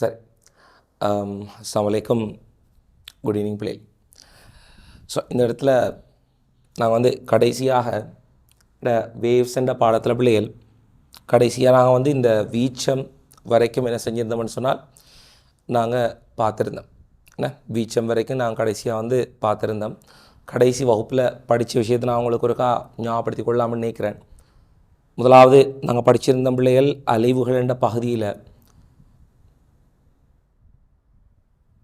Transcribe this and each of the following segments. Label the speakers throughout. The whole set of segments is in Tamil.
Speaker 1: சரி. அஸ்ஸலாமு அலைக்கும். குட் ஈவினிங் பிள்ளை. ஸோ இந்த இடத்துல நாங்கள் கடைசியாக இந்த வேவ்ஸ் என்ற பாடத்தில் பிள்ளைகள் கடைசியாக நாங்கள் இந்த வீச்சம் வரைக்கும் என்ன செஞ்சுருந்தோம்னு சொன்னால் நாங்கள் பார்த்துருந்தோம். என்ன வீச்சம் வரைக்கும் நாங்கள் கடைசியாக பார்த்துருந்தோம். கடைசி வகுப்பில் படித்த விஷயத்தை நான் உங்களுக்கு ஒருக்கா ஞாபகப்படுத்தி கொள்ளாமல் நினைக்கிறேன். முதலாவது நாங்கள் படிச்சிருந்த பிள்ளைகள் அலைவுகள் என்ற பகுதியில்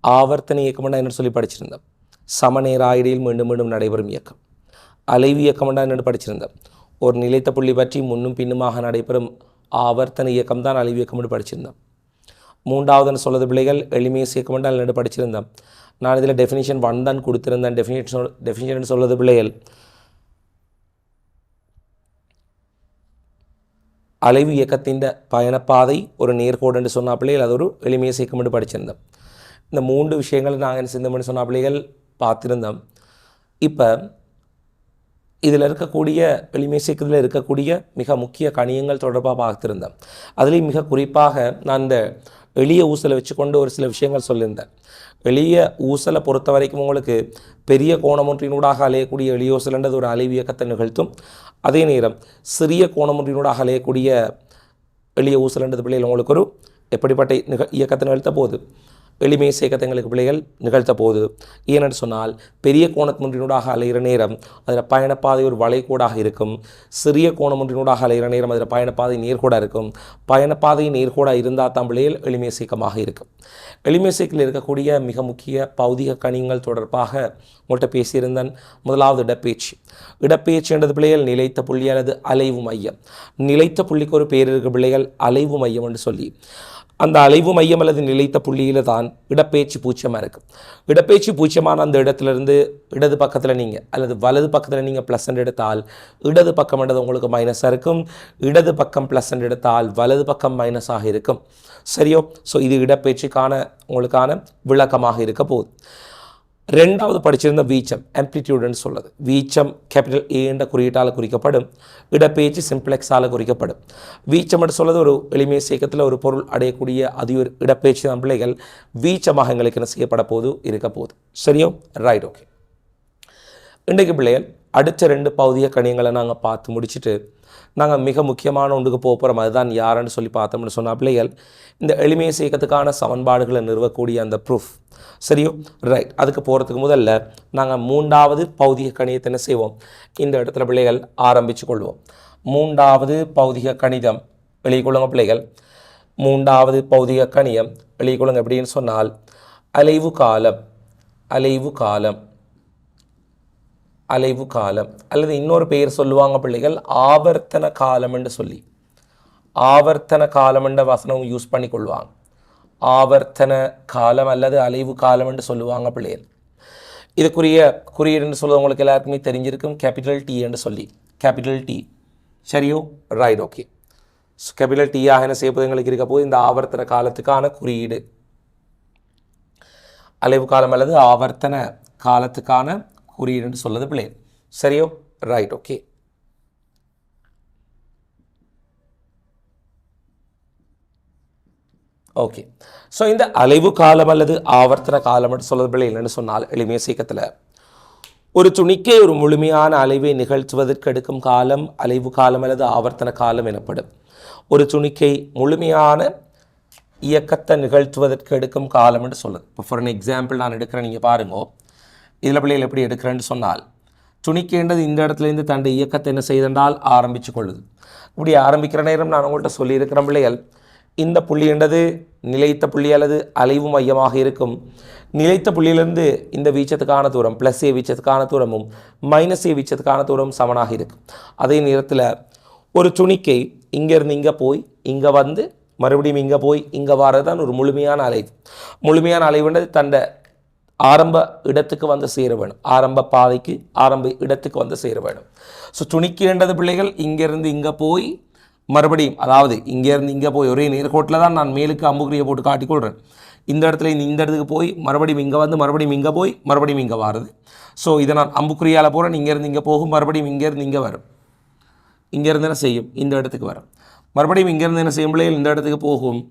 Speaker 1: ஆவர்த்தன இயக்கம்னா என்னென்னு சொல்லி படிச்சிருந்தோம். சமநேர இடையில் மீண்டும் மீண்டும் நடைபெறும் இயக்கம். அலைவு இயக்கம்னா என்னென்னு படிச்சிருந்தோம். ஒரு நிலைத்த புள்ளி பற்றி முன்னும் பின்னுமாக நடைபெறும் ஆவர்த்தன இயக்கம் தான் அலைவு இயக்கம்னு படிச்சிருந்தோம். மூன்றாவதுன்னு சொல்வது பிள்ளைகள் எளிமையஸ் இயக்கம் என்றால் என்னென்னு படிச்சிருந்தோம். நான் இதில் டெஃபினிஷன் 1 தான் கொடுத்திருந்தேன். டெஃபினிஷன் சொல்வது பிள்ளைகள் அலைவு இயக்கத்தின் பயணப்பாதை ஒரு நேர்கோடு என்று சொன்ன பிள்ளைகள் அது ஒரு எளிமையஸ் இயக்கம் என்று படிச்சிருந்தோம். இந்த 3 விஷயங்களை நாங்கள் என்ன செஞ்சோம்னு சொன்ன பிள்ளைகள் பார்த்துருந்தோம். இப்போ இதில் இருக்கக்கூடிய எளிமையஸ் இயக்கத்தில் இருக்கக்கூடிய மிக முக்கிய கணியங்கள் தொடர்பாக பார்த்துருந்தோம். அதுலேயும் மிக குறிப்பாக நான் இந்த எளிய ஊசலை வச்சுக்கொண்டு ஒரு சில விஷயங்கள் சொல்லியிருந்தேன். எளிய ஊசலை பொறுத்த வரைக்கும் உங்களுக்கு பெரிய கோணமொன்றினூடாக அலையக்கூடிய எளிய ஊசல்ன்றது ஒரு அலைவு இயக்கத்தை நிகழ்த்தும். அதே நேரம் சிறிய கோணமொன்றினூடாக அலையக்கூடிய எளிய ஊசல்ன்றது பிள்ளைகள் உங்களுக்கு ஒரு எப்படிப்பட்ட இயக்கத்தை நிகழ்த்த போகுது, எளிமையஸ் இயக்கத்தை எங்களுக்கு பிள்ளைகள் நிகழ்த்த போகுது. ஏனென்று சொன்னால் பெரிய கோணமொன்றினூடாக அலைகிற நேரம் அதில் பயணப்பாதை ஒரு வளைகோடாக இருக்கும். சிறிய கோணமொன்றினூடாக அலைகிற நேரம் அதில் பயணப்பாதை நேர்கோடாக இருக்கும். பயணப்பாதை நேர்கோடாக இருந்தால் தான் பிள்ளைகள் எளிமையஸ் இயக்கமாக இருக்கும். எளிமையஸ் இயக்கத்தில் இருக்கக்கூடிய மிக முக்கிய பௌதிக கணியங்கள் தொடர்பாக உங்கள்கிட்ட பேசியிருந்தேன். முதலாவது இடப்பெயர்ச்சி. இடப்பெயர்ச்சின்றது பிள்ளைகள் நிலைத்த புள்ளி அல்லது அலைவு மையம். நிலைத்த புள்ளிக்கு ஒரு பேர் இருக்க பிள்ளைகள் அலைவு மையம் என்று சொல்லி, அந்த அலைவு மையம் அல்லது நிலைத்த புள்ளியில் தான் இடப்பெயர்ச்சி பூச்சியமாக இருக்கும். இடப்பெயர்ச்சி பூச்சியமான அந்த இடத்துலேருந்து இடது பக்கத்தில் நீங்கள் அல்லது வலது பக்கத்தில் நீங்கள் ப்ளஸ் எடுத்தால் இடது பக்கம் என்றது உங்களுக்கு மைனஸாக இருக்கும். இடது பக்கம் ப்ளஸ் எடுத்தால் வலது பக்கம் மைனஸாக இருக்கும். சரியோ? ஸோ இது இடப்பெயர்ச்சிக்கான உங்களுக்கான விளக்கமாக இருக்க போகுது. ரெண்டாவது படிச்சிருந்த வீச்சம், ஆம்ப்ளிடியூடுன்னு சொல்லுது. வீச்சம் கேபிட்டல் ஏ என்ற குறியீட்டால் குறிக்கப்படும். இடப்பெயர்ச்சி சிம்ப்ளெக்ஸால் குறிக்கப்படும். வீச்சம் என்று சொல்வது ஒரு எளிமையஸ் இயக்கத்தில் ஒரு பொருள் அடையக்கூடிய அது ஒரு இடப்பெயர்ச்சி தான் பிள்ளைகள் வீச்சமாக எங்களுக்கு என்ன செய்யப்பட போது இருக்க போகுது. சரியோ? Right, okay. இன்றைக்கு பிள்ளைகள் அடுத்த 2 பௌதிக கணியங்களை நாங்கள் பார்த்து முடிச்சுட்டு நாங்கள் மிக முக்கியமான ஒன்றுக்கு போகிறோம். அதுதான் யாருன்னு சொல்லி பார்த்தோம்னு சொன்ன பிள்ளைகள் இந்த எளிமையஸ் இயக்கத்துக்கான சமன்பாடுகளை நிறுவக்கூடிய அந்த ப்ரூஃப். சரியோ? ரைட். அதுக்கு போகிறதுக்கு முதல்ல நாங்கள் 3வது பௌதிக கணியத்தை என்ன செய்வோம், இந்த இடத்துல பிள்ளைகள் ஆரம்பித்து கொள்வோம். 3வது பௌதிக கணிதம் வெளிக்கொள்ளுங்க பிள்ளைகள். 3வது பௌதிக கணியம் வெளிக்கொள்ளுங்க. எப்படின்னு சொன்னால் அலைவு காலம். அலைவு காலம் அலைவு காலம் அல்லது இன்னொரு பெயர் சொல்லுவாங்க பிள்ளைகள் ஆவர்த்தன காலம் என்று சொல்லி. ஆவர்த்தன காலம் என்ற வசனம் யூஸ் பண்ணி கொள்வாங்க. ஆவர்த்தன காலம் அல்லது அலைவு காலம் என்று சொல்லுவாங்க பிள்ளைகள். இதுக்குரிய குறியீடு என்று சொல்லுவது உங்களுக்கு எல்லாருக்குமே தெரிஞ்சிருக்கும். கேபிட்டல் டி என்று சொல்லி. Capital T. சரியோ? Right, okay. கேபிட்டல் டீயாக என்ன செய்யப்போது எங்களுக்கு இருக்க போது இந்த ஆவர்த்தன காலத்துக்கான குறியீடு. அலைவு காலம் அல்லது ஆவர்த்தன காலத்துக்கான குறியீடுன்னு சொல்லுது பிள்ளைகள். சரியோ? Right, okay. ஓகே. ஸோ இந்த அலைவு காலம் அல்லது ஆவர்த்தன காலம் என்று சொல்வது பிள்ளை என்னென்னு சொன்னால் எளிமையஸ் இயக்கத்தில் ஒரு துணிக்கை ஒரு முழுமையான அலைவை நிகழ்த்துவதற்கு எடுக்கும் காலம் அலைவு காலம் அல்லது ஆவர்த்தன காலம் எனப்படும். ஒரு துணிக்கை முழுமையான இயக்கத்தை நிகழ்த்துவதற்கு எடுக்கும் காலம் என்று சொல்லுது. இப்போ ஃபார் அன் எக்ஸாம்பிள் நான் எடுக்கிறேன், நீங்கள் பாருங்க. இதில் பிள்ளைகள் எப்படி எடுக்கிறேன்னு சொன்னால் துணிக்கைன்றது இந்த இடத்துலேருந்து தன் இயக்கத்தை என்ன செய்தென்றால் ஆரம்பித்து கொள்ளுது. இப்படி ஆரம்பிக்கிற நேரம் நான் உங்கள்கிட்ட சொல்லியிருக்கிற பிள்ளைகள் இந்த புள்ளி என்றது நிலைத்த புள்ளி அல்லது அலைவு மையமாக இருக்கும். நிலைத்த புள்ளியிலிருந்து இந்த வீச்சத்துக்கான தூரம் ப்ளஸ் ஏ வீச்சத்துக்கான தூரமும் மைனஸ் ஏ வீச்சத்துக்கான தூரமும் சமனாக இருக்கும். அதே நேரத்தில் ஒரு துணிக்கை இங்கேருந்து இங்கே போய் இங்கே வந்து மறுபடியும் இங்கே போய் இங்கே வர்றது தான் ஒரு முழுமையான அலைவு. முழுமையான அலைவுன்றது தன்னை ஆரம்ப இடத்துக்கு வந்து சேர வேணும். ஆரம்ப பாதைக்கு ஆரம்ப இடத்துக்கு வந்து சேர வேணும். ஸோ துணிக்கின்றது பிள்ளைகள் இங்கேருந்து இங்கே போய் மறுபடியும் அதாவது இங்கேருந்து இங்கே போய் ஒரே நேர்கோட்டில் தான் நான் மேலுக்கு அம்புக்குறியை போட்டு காட்டிக்கொள்கிறேன். இந்த இடத்துல இந்த இடத்துக்கு போய் மறுபடியும் இங்கே வந்து மறுபடியும் இங்கே போய் மறுபடியும் இங்கே வருது. ஸோ இதை நான் அம்புக்குறியால் போகிறேன். இங்கேருந்து இங்கே போகும், மறுபடியும் இங்கேருந்து இங்கே வரும். இங்கேருந்து என்ன செய்யும், இந்த இடத்துக்கு வரும். மறுபடியும் இங்கேருந்து என்ன செய்யும் பிள்ளைகள், இந்த இடத்துக்கு போகும்.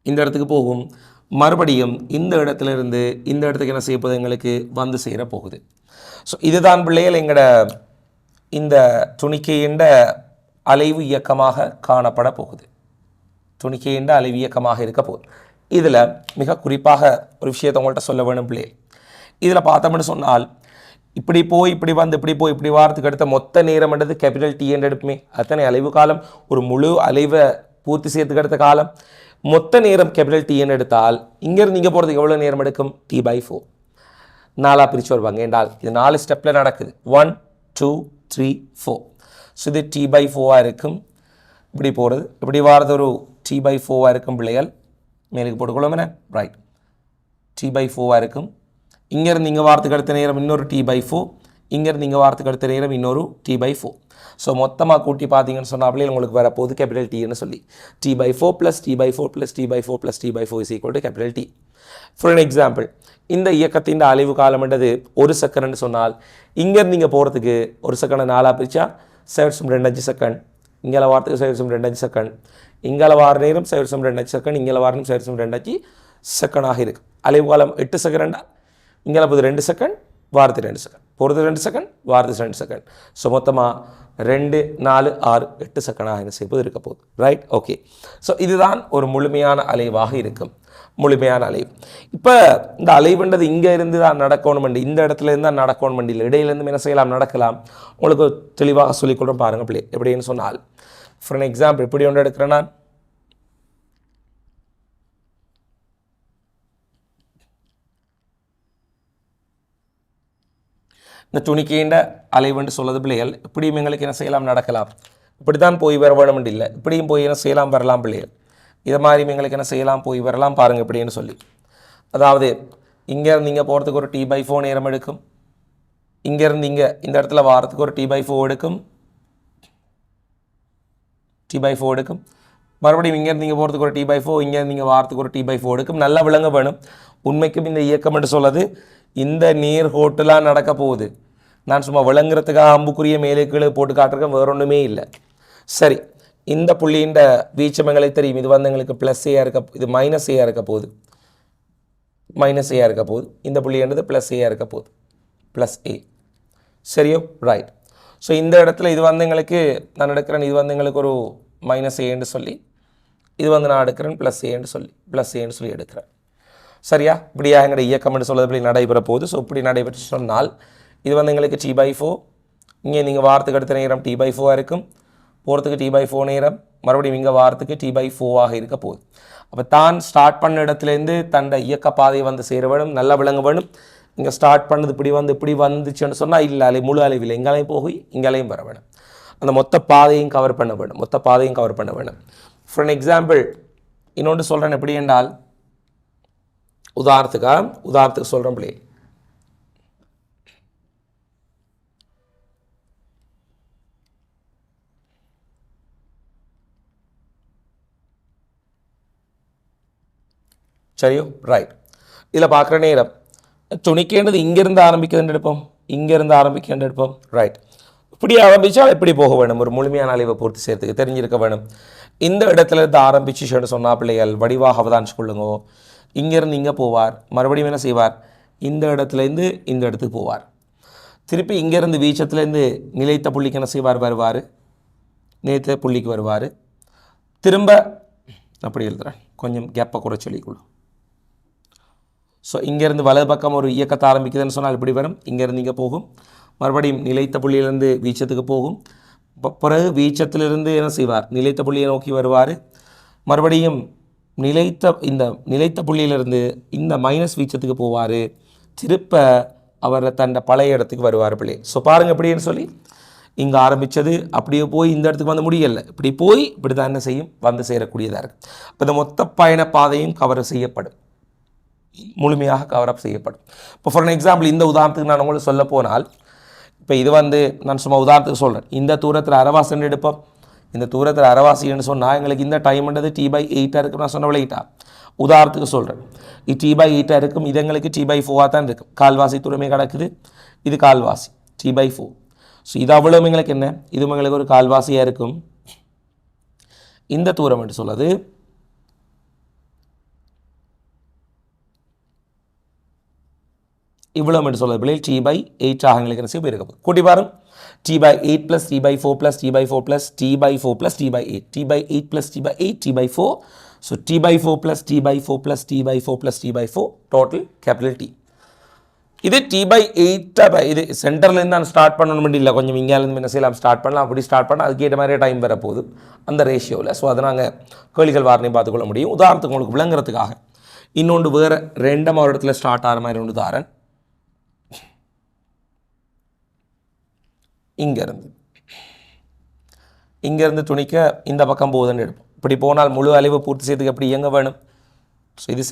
Speaker 1: இந்த இடத்துக்கு போகும். மறுபடியும் இந்த இடத்துலேருந்து இந்த இடத்துக்கு என்ன செய்ய போகுது, எங்களுக்கு வந்து சேர போகுது. ஸோ இதுதான் பிள்ளைகள் எங்களோட இந்த துணிக்கையின் அலைவு இயக்கமாக காணப்பட போகுது. துணிக்கையின் அலைவு இயக்கமாக இருக்க போகுது. இதில் மிக குறிப்பாக ஒரு விஷயத்தை உங்கள்கிட்ட சொல்ல வேணும் பிள்ளைகள். இதில் பார்த்தோம்னு சொன்னால் இப்படி போய் இப்படி வந்து இப்படி போய் இப்படி வாரத்துக்கு அடுத்த மொத்த நேரம்ன்றது கேபிட்டல் டி என்று எடுப்புமே. அத்தனை அலைவு காலம், ஒரு முழு அலைவை பூர்த்தி செய்யறதுக்கு அடுத்த காலம், மொத்த நேரம் கேபிட்டல் டி என்று எடுத்தால் இங்கேருந்து நீங்கள் போகிறதுக்கு எவ்வளோ நேரம் எடுக்கும், T/4. 4 பிரித்து வருவாங்க என்றால் இது 4 ஸ்டெப்பில் நடக்குது. 1 2 3 4. ஸோ இது T/4 இருக்கும். இப்படி போகிறது இப்படி வாரது ஒரு T/4 இருக்கும் பிள்ளைகள். மேலுக்கு போட்டுக்கொள்ளும் என்ன, ரைட். T/4 இருக்கும். இங்கேருந்து இங்கே வாரத்துக்கு அடுத்த நேரம் இன்னொரு T/4, இங்கேருந்து இங்கே வாரத்துக்கு அடுத்த நேரம் இன்னொரு T/4. ஸோ மொத்தமாக கூட்டி பார்த்தீங்கன்னு சொன்னாலே உங்களுக்கு வரப்போகுது கேபிட்டல் Tன்னு சொல்லி T/4 + T/4 + T/4 + T/4 = capital T. For an example, இந்த இயக்கத்தின் அலைவு காலம்ன்றது 1 செகண்ட்னு சொன்னால் இங்கேருந்து இங்கே போகிறதுக்கு 1 செகண்டை 4 பிரித்தா 7.25 செகண்ட், இங்கே வாரத்துக்கு 7.25 செகண்ட், இங்கே வார நேரம் 7.25 செகண்ட், இங்கே வார நேரம் 7.25 செகண்டாக இருக்குது. அலைவு காலம் 8 செகண்டா, இங்கே போது 2 செகண்ட், வாரத்து 2 செகண்ட், போகிறது 2 செகண்ட், வாரத்து 2 செகண்ட். ஸோ மொத்தமாக 2 4 6 8 செகண்டாக என்ன செய்வது இருக்க போகுது. Right, okay. ஸோ இதுதான் ஒரு முழுமையான அலைவாக இருக்கும். முழுமையான அலைவு. இப்போ இந்த அலைவுன்றது இங்கே இருந்து தான் நடக்கணும், இந்த இடத்துல இருந்து தான் நடக்கணும், இல்லை இடையிலேருந்து என்ன செய்யலாம், நடக்கலாம். உங்களுக்கு தெளிவாக சொல்லிக்கொள்கிறோம் பாருங்கள் பிள்ளை. எப்படின்னு சொன்னால், ஃபார் எக்ஸாம்பிள் இப்படி ஒன்று எடுக்கிறேன் நான். இந்த துணிக்கையின் அலைவுன்னு சொல்லுது பிள்ளைகள். இப்படியும் எங்களுக்கு என்ன செய்யலாம், நடக்கலாம். இப்படி தான் போய் வர வேணும் இல்லை, இப்படியும் போய் என்ன செய்யலாம், வரலாம் பிள்ளைகள். இதை மாதிரி எங்களுக்கு என்ன செய்யலாம், போய் வரலாம் பாருங்கள் இப்படின்னு சொல்லி. அதாவது இங்கேருந்து நீங்கள் போகிறதுக்கு ஒரு T/4 நேரம் எடுக்கும். இங்கேருந்து இங்கே இந்த இடத்துல வாரத்துக்கு ஒரு T/4 எடுக்கும். T/4 எடுக்கும். மறுபடியும் இங்கேருந்து நீங்கள் போகிறதுக்கு ஒரு T/4, இங்கேருந்து நீங்கள் வாரத்துக்கு ஒரு T/4 எடுக்கும். நல்லா விளங்க வேணும். உண்மைக்கும் இந்த இயக்கம் என்று சொல்லுது இந்த நேர்கோட்டெலாம் நடக்க போகுது. நான் சும்மா விளங்குறதுக்காக அம்புக்குரிய மேலே கீழே போட்டு காட்டுறேன், வேற ஒன்றுமே இல்லை. சரி, இந்த புள்ளியின் வீச்சம் எங்களுக்கு தெரியும். இது வந்து எங்களுக்கு +A இருக்க, இது -A இருக்க போகுது, -A இருக்க போகுது. இந்த புள்ளின்றது +A இருக்க போகுது, +A. சரியோ, ரைட். ஸோ இந்த இடத்துல இது வந்து எங்களுக்கு நான் எடுக்கிறேன், இது வந்து எங்களுக்கு ஒரு -Aன்னு சொல்லி, இது வந்து நான் எடுக்கிறேன் +Aன்னு சொல்லி எடுக்கிறேன். சரியா, இப்படியா எங்களுடைய இயக்கம்னு சொல்வது இப்படி நடைபெற போகுது. ஸோ இப்படி நடைபெற்று சொன்னால் இது வந்து எங்களுக்கு T/4. இங்கே நீங்கள் வாரத்துக்கு அடுத்த நேரம் T/4 இருக்கும், போகிறதுக்கு T/4 நேரம், மறுபடியும் இங்கே வாரத்துக்கு T/4 இருக்க போகுது. அப்போ தான் ஸ்டார்ட் பண்ண இடத்துலேருந்து தன்னை இயக்க பாதையை வந்து சேர வேணும், நல்லா விளங்க வேணும். இங்கே ஸ்டார்ட் பண்ணது இப்படி வந்துச்சுன்னு சொன்னால் இல்லை, முழு அலைவில் எங்கேயும் போய் இங்கேயும் வர வேணும். அந்த மொத்த பாதையும் கவர் பண்ண வேணும், ஃபார் எக்ஸாம்பிள் இன்னொன்று சொல்கிறேன். எப்படி என்றால், உதாரணத்துக்கு சொல்கிறேன் பிள்ளை. சரியோ, ரைட். இதில் பார்க்குற நேரம் துணிக்கேண்டது இங்கேருந்து ஆரம்பிக்கிறது எடுப்போம், ரைட். இப்படி ஆரம்பித்தால் எப்படி போக வேணும், ஒரு முழுமையான அலைவை பூர்த்தி செய்யறதுக்கு தெரிஞ்சிருக்க வேணும். இந்த இடத்துல இருந்து ஆரம்பிச்சுன்னு சொன்னால் பிள்ளைகள் வடிவாக அவதானிச்சு கொள்ளுங்க. இங்கேருந்து இங்கே போவார், மறுபடியும் என்ன செய்வார், இந்த இடத்துலேருந்து இந்த இடத்துக்கு போவார். திருப்பி இங்கேருந்து வீச்சத்துலேருந்து நிலைத்த புள்ளிக்கு என்ன செய்வார், வருவார், நிலைத்த புள்ளிக்கு வருவார். திரும்ப அப்படி எழுதுகிறேன், கொஞ்சம் கேப்பை குறை சொல்லிக்கொள்ளும். ஸோ இங்கேருந்து வலது பக்கம் ஒரு இயக்கத்தை ஆரம்பிக்குதுன்னு சொன்னால் இப்படி வரும், இங்கேருந்து இங்கே போகும், மறுபடியும் நிலைத்த புள்ளியிலேருந்து வீச்சத்துக்கு போகும். பிறகு வீச்சத்திலிருந்து என்ன செய்வார், நிலைத்த புள்ளியை நோக்கி வருவார். மறுபடியும் நிலைத்த புள்ளியிலிருந்து இந்த மைனஸ் வீச்சத்துக்கு போவார். திருப்ப அவர் தன் பழைய இடத்துக்கு வருவார் பிள்ளை. ஸோ பாருங்கள் எப்படின்னு சொல்லி, இங்கே ஆரம்பித்தது அப்படியே போய் இந்த இடத்துக்கு வந்து முடியலை, இப்படி போய் இப்படி தான் என்ன செய்யும், வந்து சேரக்கூடியதாக இருக்குது. இப்போ இந்த மொத்த பயண பாதையும் கவர் செய்யப்படும், முழுமையாக கவரப் செய்யப்படும். இப்போ ஃபார் எக்ஸாம்பிள் இந்த உதாரணத்துக்கு நான் உங்களுக்கு சொல்ல போனால், இப்போ இது வந்து நான் சும்மா உதாரணத்துக்கு சொல்கிறேன். இந்த தூரத்தில் அரைவாசின்னு எடுப்போம். இந்த தூரத்தில் அரைவாசின்னு சொன்னால் எங்களுக்கு இந்த டைம்ன்றது T/8 இருக்கும். நான் சொன்ன விளையிட்டா உதாரணத்துக்கு சொல்கிறேன். இது T/8 இருக்கும், இது எங்களுக்கு T/4 தான் இருக்கும். கால்வாசி தூரமே கிடக்குது, இது கால்வாசி T/4. ஸோ இது அவ்வளோ எங்களுக்கு என்ன, இதுவும் எங்களுக்கு ஒரு கால்வாசியாக இருக்கும். இந்த தூரம் என்று சொல்லுது இவ்வளோ மட்டும் சொல்லுது பிள்ளைகள் t by 8 ஆக எங்களுக்கு என்ன செய்ய போயிருக்க கூட்டி பாருங்க t by 8 plus t by 4 plus t by 4 plus t by 4 plus t by 8 t by 8 plus t by 8 t by 4 so t by 4 plus t by 4 plus t by 4 plus t by 4 total capital T இது t by 8 இது சென்டர்லேருந்து நான் ஸ்டார்ட் பண்ணணும் இல்லை கொஞ்சம் இங்கேருந்து என்ன செய்யலாம் ஸ்டார்ட் பண்ணலாம் அப்படி ஸ்டார்ட் பண்ணால் அதுக்கு ஏற்ற மாதிரியே டைம் வரப்போகுது அந்த ரேஷியோவில் ஸோ அதை நாங்கள் கேள்விகள் வாரணையும் பார்த்துக்கொள்ள முடியும் உதாரணத்துக்கு உங்களுக்கு விளங்குறதுக்காக இன்னொன்று வேறு ரெண்டாம் ஒரு இடத்துல ஸ்டார்ட் ஆகிற மாதிரி ஒன்று தாரன் இங்கேருந்து துணிக்க இந்த பக்கம் போகுதுன்னு எடுப்போம் இப்படி போனால் முழு அளவு பூர்த்தி செய்யறதுக்கு எப்படி இயங்க வேணும் ஸோ இது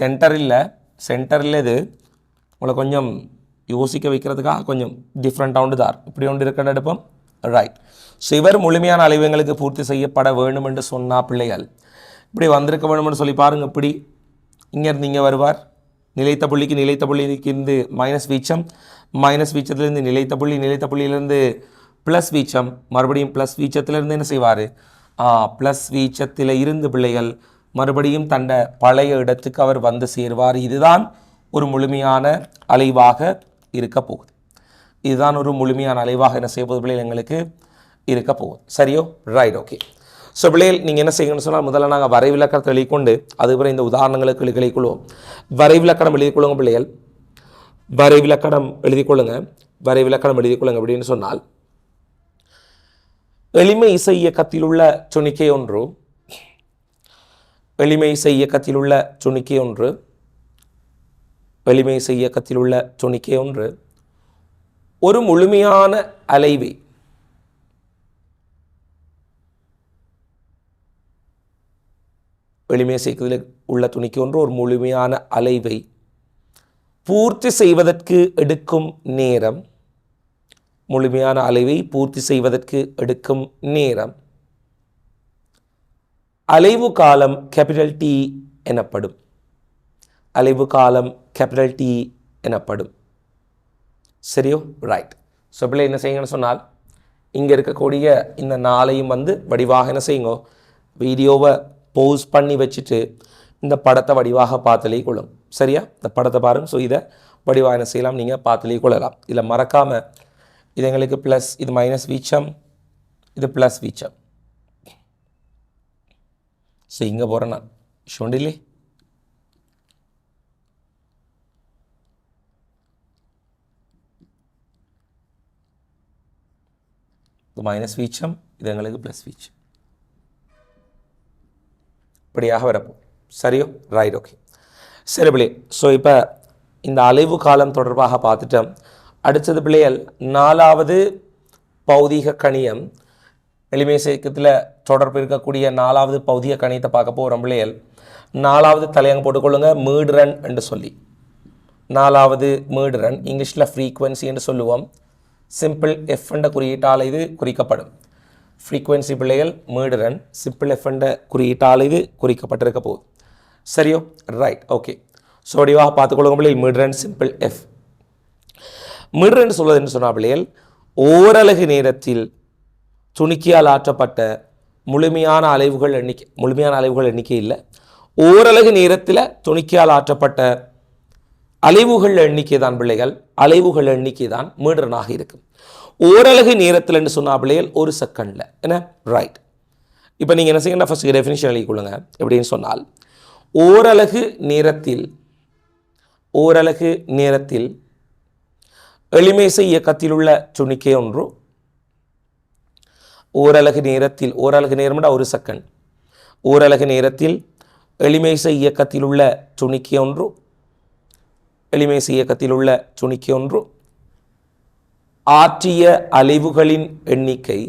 Speaker 1: சென்டரில் இது உங்களை கொஞ்சம் யோசிக்க வைக்கிறதுக்காக கொஞ்சம் டிஃப்ரெண்ட்டாக ஒன்று தான் இப்படி ஒன்று இருக்கிற எடுப்போம் ரைட் ஸோ இவர் முழுமையான அளவுங்களுக்கு பூர்த்தி செய்யப்பட வேணும் என்று சொன்னால் பிள்ளைகள் இப்படி வந்திருக்க வேணும்னு சொல்லி பாருங்கள் இப்படி இங்கேருந்து இங்கே வருவார் நிலைத்த புள்ளிக்கு இருந்து மைனஸ் வீச்சத்திலிருந்து நிலைத்த புள்ளியிலேருந்து ப்ளஸ் வீச்சம் மறுபடியும் ப்ளஸ் வீச்சத்திலிருந்து என்ன செய்வார் ப்ளஸ் வீச்சத்தில் இருந்து பிள்ளைகள் மறுபடியும் தண்ட பழைய இடத்துக்கு அவர் வந்து சேருவார் இதுதான் ஒரு முழுமையான அலைவாக இருக்க போகுது இதுதான் ஒரு முழுமையான அலைவாக என்ன செய்ய போகுது பிள்ளைகள் எங்களுக்கு இருக்க போகுது சரியோ ரைட் ஓகே ஸோ பிள்ளைகள் நீங்கள் என்ன செய்யணும்னு சொன்னால் முதல்ல நாங்கள் வரைவிலக்கணத்தை எழுதிக்கொண்டு அதுக்கப்புறம் இந்த உதாரணங்களுக்கு எழுதிக்கொள்வோம் வரைவிலக்கணம் எழுதிக்கொள்ளுங்க பிள்ளைகள் வரைவிலக்கணம் எழுதிக்கொள்ளுங்க அப்படின்னு சொன்னால் எளிமை இசை இயக்கத்தில் உள்ள துணிக்கை ஒன்று ஒரு முழுமையான அலைவை எளிமை இசையக்கத்தில் உள்ள துணிக்கை ஒன்று ஒரு முழுமையான அலைவை பூர்த்தி செய்வதற்கு எடுக்கும் நேரம் அலைவு காலம் கேபிட்டல் T எனப்படும் சரியோ ரைட் ஸோ பிள்ளை என்ன செய்யுங்கன்னு சொன்னால் இங்கே இருக்கக்கூடிய இந்த நாளையும் வந்து வடிவாக என்ன செய்யுங்க வீடியோவை போஸ் பண்ணி வச்சுட்டு இந்த படத்தை வடிவாக பார்த்தலே கொள்ளும் சரியா இந்த படத்தை பாருங்கள் ஸோ இதை வடிவாக என்ன செய்யலாம் நீங்கள் பார்த்தலே கொள்ளலாம் இதில் மறக்காமல் இது எங்களுக்கு ப்ளஸ் இது மைனஸ் வீச்சம் இது ப்ளஸ் வீச்சம் ஸோ இங்கே போகிறேன் நான் ஷோண்டிலே இது மைனஸ் வீச்சம் இது எங்களுக்கு ப்ளஸ் வீச்சம் இப்படியாக வரப்போம் சரியோ ரைட் ஓகே சரி பிள்ளை ஸோ இப்போ இந்த அலைவு காலம் தொடர்பாக பார்த்துட்டோம் அடுத்தது பிள்ளைகள் 4வது பௌதிக கணியம் எளிமை இயக்கத்தில் தொடர்பு இருக்கக்கூடிய 4வது பௌதிக கணியத்தை பார்க்க போகிறோம் பிள்ளைகள் 4வது தலையங்க போட்டுக்கொள்ளுங்க மீடுரன் என்று சொல்லி 4வது மீடுரன் இங்கிலீஷில் ஃப்ரீக்வன்சி என்று சொல்லுவோம் சிம்பிள் எஃப் என்ற குறியீட்டால் இது குறிக்கப்படும் ஃப்ரீக்வன்சி பிள்ளைகள் மீடுரன் சிம்பிள் எஃப் என்ற குறியீட்டால் இது குறிக்கப்பட்டிருக்க போகுது சரியோ ரைட் ஓகே ஸோ வடிவாக பார்த்துக்கொள்ளுங்க பிள்ளைகள் மீடுரன் சிம்பிள் எஃப் மீடுரன் சொல்வது என்று சொன்னால் பிள்ளைகள் ஓரலகு நேரத்தில் துணிக்கியால் ஆற்றப்பட்ட முழுமையான அலைவுகள் எண்ணிக்கை இல்லை ஓரலகு நேரத்தில் துணிக்கியால் ஆற்றப்பட்ட அலைவுகள் எண்ணிக்கை தான் பிள்ளைகள் மீடுரனாக இருக்கும் ஓரலகு நேரத்தில் என்று சொன்னால் பிள்ளைகள் ஒரு செகண்டில் என்ன ரைட் இப்போ நீங்கள் என்ன செய்யணும் ஃபர்ஸ்ட் டெஃபினிஷன் எழுதிக்கொள்ளுங்க எப்படின்னு சொன்னால் ஓரலகு நேரத்தில் எளிமை இயக்கத்தில் உள்ள துணிக்கை ஒன்று ஓரலகு நேரம் ஒரு செகண்ட் ஓரலகு நேரத்தில் எளிமை இயக்கத்தில் உள்ள துணிக்கை ஒன்று ஆற்றிய அலைவுகளின் எண்ணிக்கை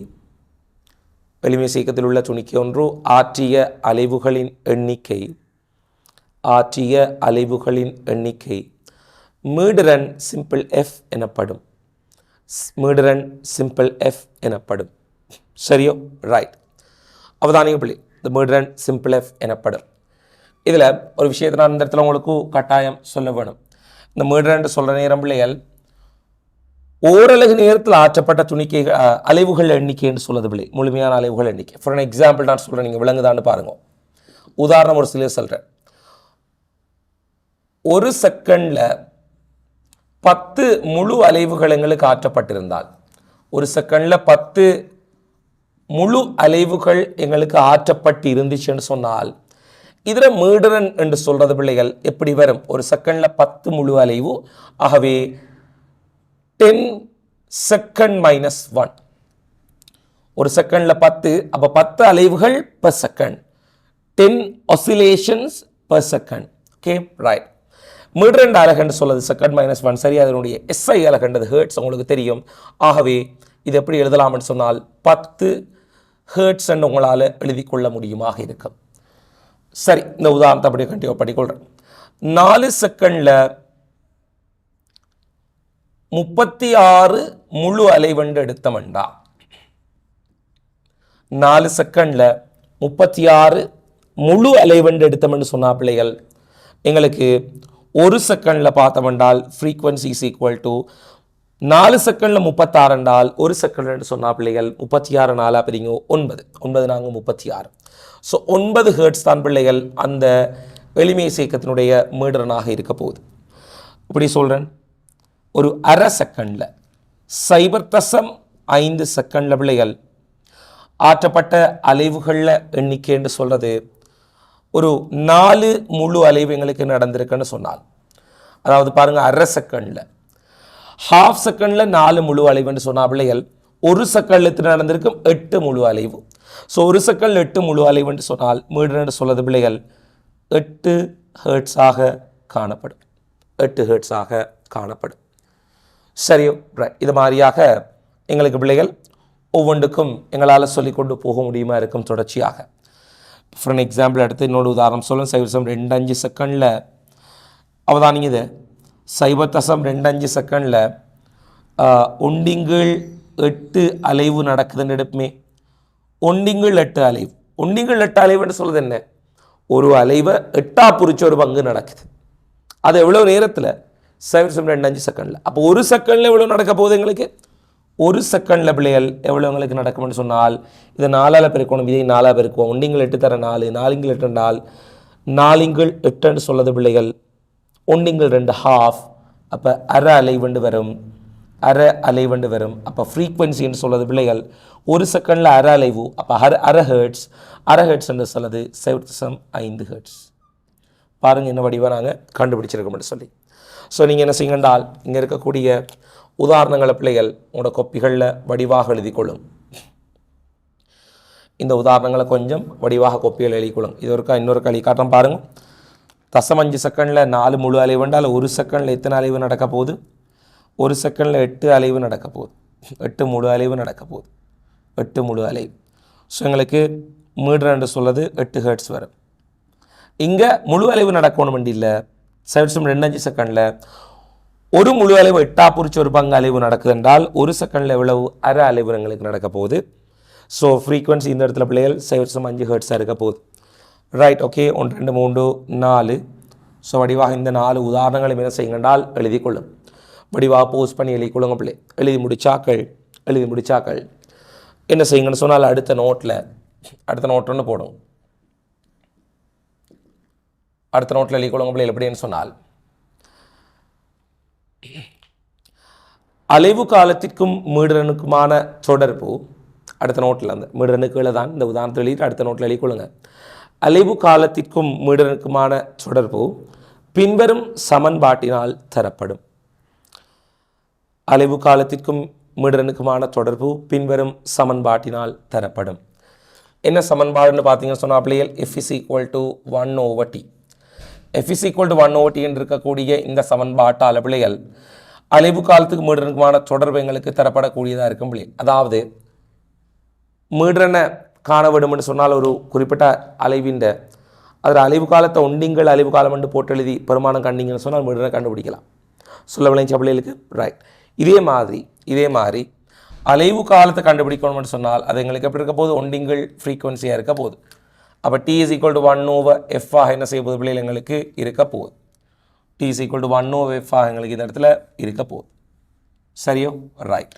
Speaker 1: மீடுரன் சிம்பிள் எஃப் எனப்படும் சரியோ ரைட் அவதானிங்க பிள்ளை இந்த மீடுரன் சிம்பிள் எஃப் எனப்படும் இதில் ஒரு விஷயத்தை நான் இந்த இடத்துல உங்களுக்கு கட்டாயம் சொல்ல வேணும் இந்த மீடுரன் சொல்கிற நேரம் பிள்ளைகள் ஓரலகு நேரத்தில் ஆற்றப்பட்ட துணிக்கை அலைவுகள் எண்ணிக்கைன்னு சொல்லுது பிள்ளை முழுமையான அலைவுகள் எண்ணிக்கை ஃபார் எக்ஸாம்பிள் நான் சொல்கிறேன் நீங்கள் விளங்குதான்னு பாருங்க உதாரணம் ஒரு சிலர் சொல்கிறேன் ஒரு செகண்டில் 10 முழு அலைவுகள் எங்களுக்கு ஆற்றப்பட்டிருந்தால், ஒரு செகண்டில் 10 முழு அலைவுகள் எங்களுக்கு ஆற்றப்பட்டு இருந்துச்சுன்னு சொன்னால், இதில் மீடுரன் என்று சொல்கிறது பிள்ளைகள் எப்படி வரும்? ஒரு செகண்டில் 10 முழு அலைவு, ஆகவே 10 செகண்ட் மைனஸ் 1. ஒரு செகண்டில் 10, அப்போ 10 அலைவுகள் per second, 10 oscillations per second. Okay, right. மீடுரன் அலகண்டு சொல்வது செகண்ட் மைனஸ் 1. சரி, அதனுடைய SI அலகண்டது ஹேர்ட்ஸ் உங்களுக்கு தெரியும். ஆகவே இது எப்படி எழுதலாம்னு சொன்னால் 10 ஹேர்ட்ஸ் என்று உங்களால் எழுதி கொள்ள முடியுமாக இருக்கும். சரி, இந்த உதாரணத்தை அப்படியே கண்டிப்பாக பண்ணிக்கொள்கிறேன். 4 செகண்டில் 36 முழு அலைவண்டு எடுத்தமெண்டா, 4 செகண்டில் 36 முழு அலைவண்டு எடுத்தமென்று சொன்ன பிள்ளைகள், எங்களுக்கு ஒரு செகண்டில் பார்த்தோம்னால் ஃப்ரீக்வன்சி இஸ் ஈக்குவல் டு 4 செகண்டில் 36 என்றால் ஒரு செகண்ட் சொன்ன பிள்ளைகள் 36 4 பிரிங்க 9, 9 4 36. ஸோ 9 ஹெர்ட்ஸ் தான் பிள்ளைகள் அந்த எளிமை இயக்கத்தினுடைய மீடரனாக இருக்க போகுது. இப்படி சொல்கிறேன், ஒரு அரை செகண்டில் 0.5 செகண்டில் பிள்ளைகள் ஆற்றப்பட்ட அலைவுகளில் எண்ணிக்கை என்று சொல்கிறது ஒரு 4 முழு அலைவு எங்களுக்கு நடந்திருக்குன்னு சொன்னால், அதாவது பாருங்கள், அரை செகண்டில் ஹாஃப் செகண்டில் 4 முழு அலைவுன்னு சொன்னால் பிள்ளைகள் ஒரு செகண்டில் நடந்திருக்கும் 8 முழு அலைவு. ஸோ ஒரு செகண்டில் 8 முழு அலைவுன்னு சொன்னால் மீடுன்னு சொல்கிறது பிள்ளைகள் 8 ஹெர்ட்ஸாக காணப்படும், 8 ஹெர்ட்ஸாக காணப்படும். சரியோ, இது மாதிரியாக எங்களுக்கு பிள்ளைகள் ஒவ்வொன்றுக்கும் எங்களால் சொல்லிக்கொண்டு போக முடியுமா இருக்கும் தொடர்ச்சியாக. ஃபார் எக்ஸாம்பிள் எடுத்து இன்னொரு உதாரணம் சொல்லும். 0.25 செகண்டில் அவதானிங்க, இது 0.25 செகண்டில் 1/8 அலைவு நடக்குதுன்னு எடுப்புமே. 1/8 அலைவு, 1/8 அலைவுன்னு சொல்கிறது என்ன? ஒரு அலைவை 8ஆ பிரிச்ச ஒரு பங்கு நடக்குது. அது எவ்வளோ நேரத்தில்? 0.25 செகண்டில். அப்போ ஒரு செகண்டில் எவ்வளோ நடக்க போகுது எங்களுக்கு? ஒரு செகண்டில் பிள்ளைகள் எவ்வளோ எங்களுக்கு நடக்கும்னு சொன்னால், இதை 4ஆல் பெருக்கணும், இதை 4ஆக பெருக்குவோம். 1/8 தர 4, 4/8 என்றால் 4/8 சொல்வது பிள்ளைகள் 1/2 ஹாஃப். அப்போ அரை அலைவண்டு வரும், அரை அலைவண்டு வரும். அப்போ ஃப்ரீக்வன்சின்னு சொல்வது பிள்ளைகள் ஒரு செகண்டில் அரை அலைவு, அப்போ அரை ஹெர்ட்ஸ், அரை ஹெர்ட்ஸ் என்று சொல்வது 0.5 ஹெர்ட்ஸ். பாருங்கள் என்ன வடிவாக நாங்கள் கண்டுபிடிச்சிருக்கோம்னு சொல்லி. ஸோ நீங்கள் என்ன செய்யுங்கண்டால், இங்கே இருக்கக்கூடிய உதாரணங்களை பிள்ளைகள் உங்களோட கொப்பிகளில் வடிவாக எழுதி கொள்ளும். இந்த உதாரணங்களை கொஞ்சம் வடிவாக கொப்பிகள் எழுதிக்கொள்ளும். இது ஒருக்கா இன்னொரு களி காட்டம் பாருங்கள். 0.5 செகண்டில் 4 முழு அலைவு என்றால் ஒரு செகண்டில் எத்தனை அலைவு நடக்க போகுது? ஒரு செகண்டில் 8 அலைவு நடக்க போகுது, 8 முழு அலைவு நடக்க போகுது, 8 முழு அலைவு. ஸோ எங்களுக்கு மீடர் என்று சொல்வது 8 ஹெர்ட்ஸ் வரும். இங்கே முழு அலைவு நடக்கணும் வேண்டி இல்லை. 0.25 செகண்டில் ஒரு முழு அலைவு 8ஆ பிரிச்ச ஒரு பங்கு அலைவு நடக்குது என்றால் ஒரு செகண்டில் எவ்வளவு? அரை அலைவு எங்களுக்கு நடக்க போகுது. ஸோ ஃப்ரீக்வன்சி இந்த இடத்துல பிள்ளைகள் 0.5 ஹெர்ட்ஸாக இருக்க போகுது. Right, okay. 1 2 3 4. ஸோ வடிவாக இந்த 4 உதாரணங்களை என்ன செய்யுங்கண்டால் எழுதி கொள்ளும். வடிவாக போஸ்ட் பண்ணி எழுதி கொள்ளுங்க பிள்ளை. எழுதி முடிச்சாக்கள் என்ன செய்யுங்கன்னு சொன்னால் அடுத்த நோட் ஒன்று போடும். அடுத்த நோட்டில் எழுதி கொள்ளுங்க பிள்ளை. எப்படின்னு சொன்னால், அலைவு காலத்திற்கும் மீடரனுக்குமான தொடர்பு, அடுத்த நோட்டில் அந்த மீடரனுக்கு தான் இந்த உதாரணத்தில் எழுதிட்டு அடுத்த நோட்டில் எழுதிக்கொள்ளுங்க. அலைவு காலத்திற்கும் மீடரனுக்குமான தொடர்பு பின்வரும் சமன்பாட்டினால் தரப்படும். அலைவு காலத்திற்கும் மீடரனுக்குமான தொடர்பு பின்வரும் சமன்பாட்டினால் தரப்படும். என்ன சமன்பாடுன்னு பார்த்தீங்கன்னு சொன்னால் பிள்ளைகள் F is equal to 1/T. F is equal to 1/T என்று இருக்கக்கூடிய இந்த சமன்பாட்டால் பிள்ளைகள் அலைவு காலத்துக்கு மீடரனுக்குமான தொடர்பு எங்களுக்கு தரப்படக்கூடியதாக இருக்கும் பிள்ளை. அதாவது மீடரனை காண விடும்னு சொன்னால் ஒரு குறிப்பிட்ட அலைவின் அதில் அலைவு காலத்தை ஒண்டிங்கள் அலைவு காலம் என்று போட்டு எழுதி பெருமானம் கண்டிங்கன்னு சொன்னால் மீடரனை கண்டுபிடிக்கலாம். சொல்ல விளைஞ்ச பிள்ளைகளுக்கு ரைட். இதே மாதிரி அலைவு காலத்தை கண்டுபிடிக்கணும்னு சொன்னால் அது எங்களுக்கு எப்படி இருக்க போகுது? ஒண்டிங்கள் ஃப்ரீக்வன்சியாக இருக்க போகுது. அப்போ T is equal to 1/f என்ன செய்ய போகுது பிள்ளைகள் எங்களுக்கு இருக்க போகுது. T is equal to 1/f எங்களுக்கு இந்த இடத்துல இருக்க போகுது. சரியோ, ரைட்.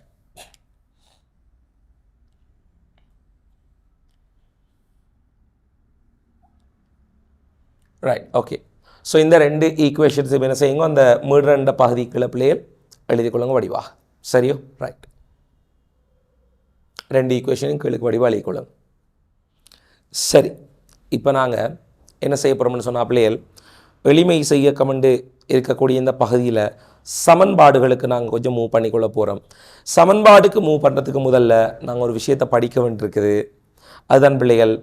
Speaker 1: Right, okay. ஸோ இந்த 2 ஈக்குவேஷன்ஸ் என்ன செய்யுங்க, அந்த மீடர் என்ற பகுதிக்குள்ள பிள்ளைகள் எழுதி கொள்ளுங்க வடிவா. சரியோ? ரைட். 2 ஈக்குவேஷனையும் கீழுக்கு வடிவா எழுதி கொள்ளுங்க. சரி, இப்போ நாங்கள் என்ன செய்ய போகிறோம்னு சொன்னால் பிள்ளைகள், எளிமை செய்ய கமெண்டு இருக்கக்கூடிய இந்த பகுதியில் சமன்பாடுகளுக்கு நாங்கள் கொஞ்சம் மூவ் பண்ணிக்கொள்ள போகிறோம். சமன்பாடுக்கு மூவ் பண்ணுறதுக்கு முதல்ல நாங்கள் ஒரு விஷயத்தை படிக்க வேண்டியிருக்குது. அதுதான் பிள்ளைகள்,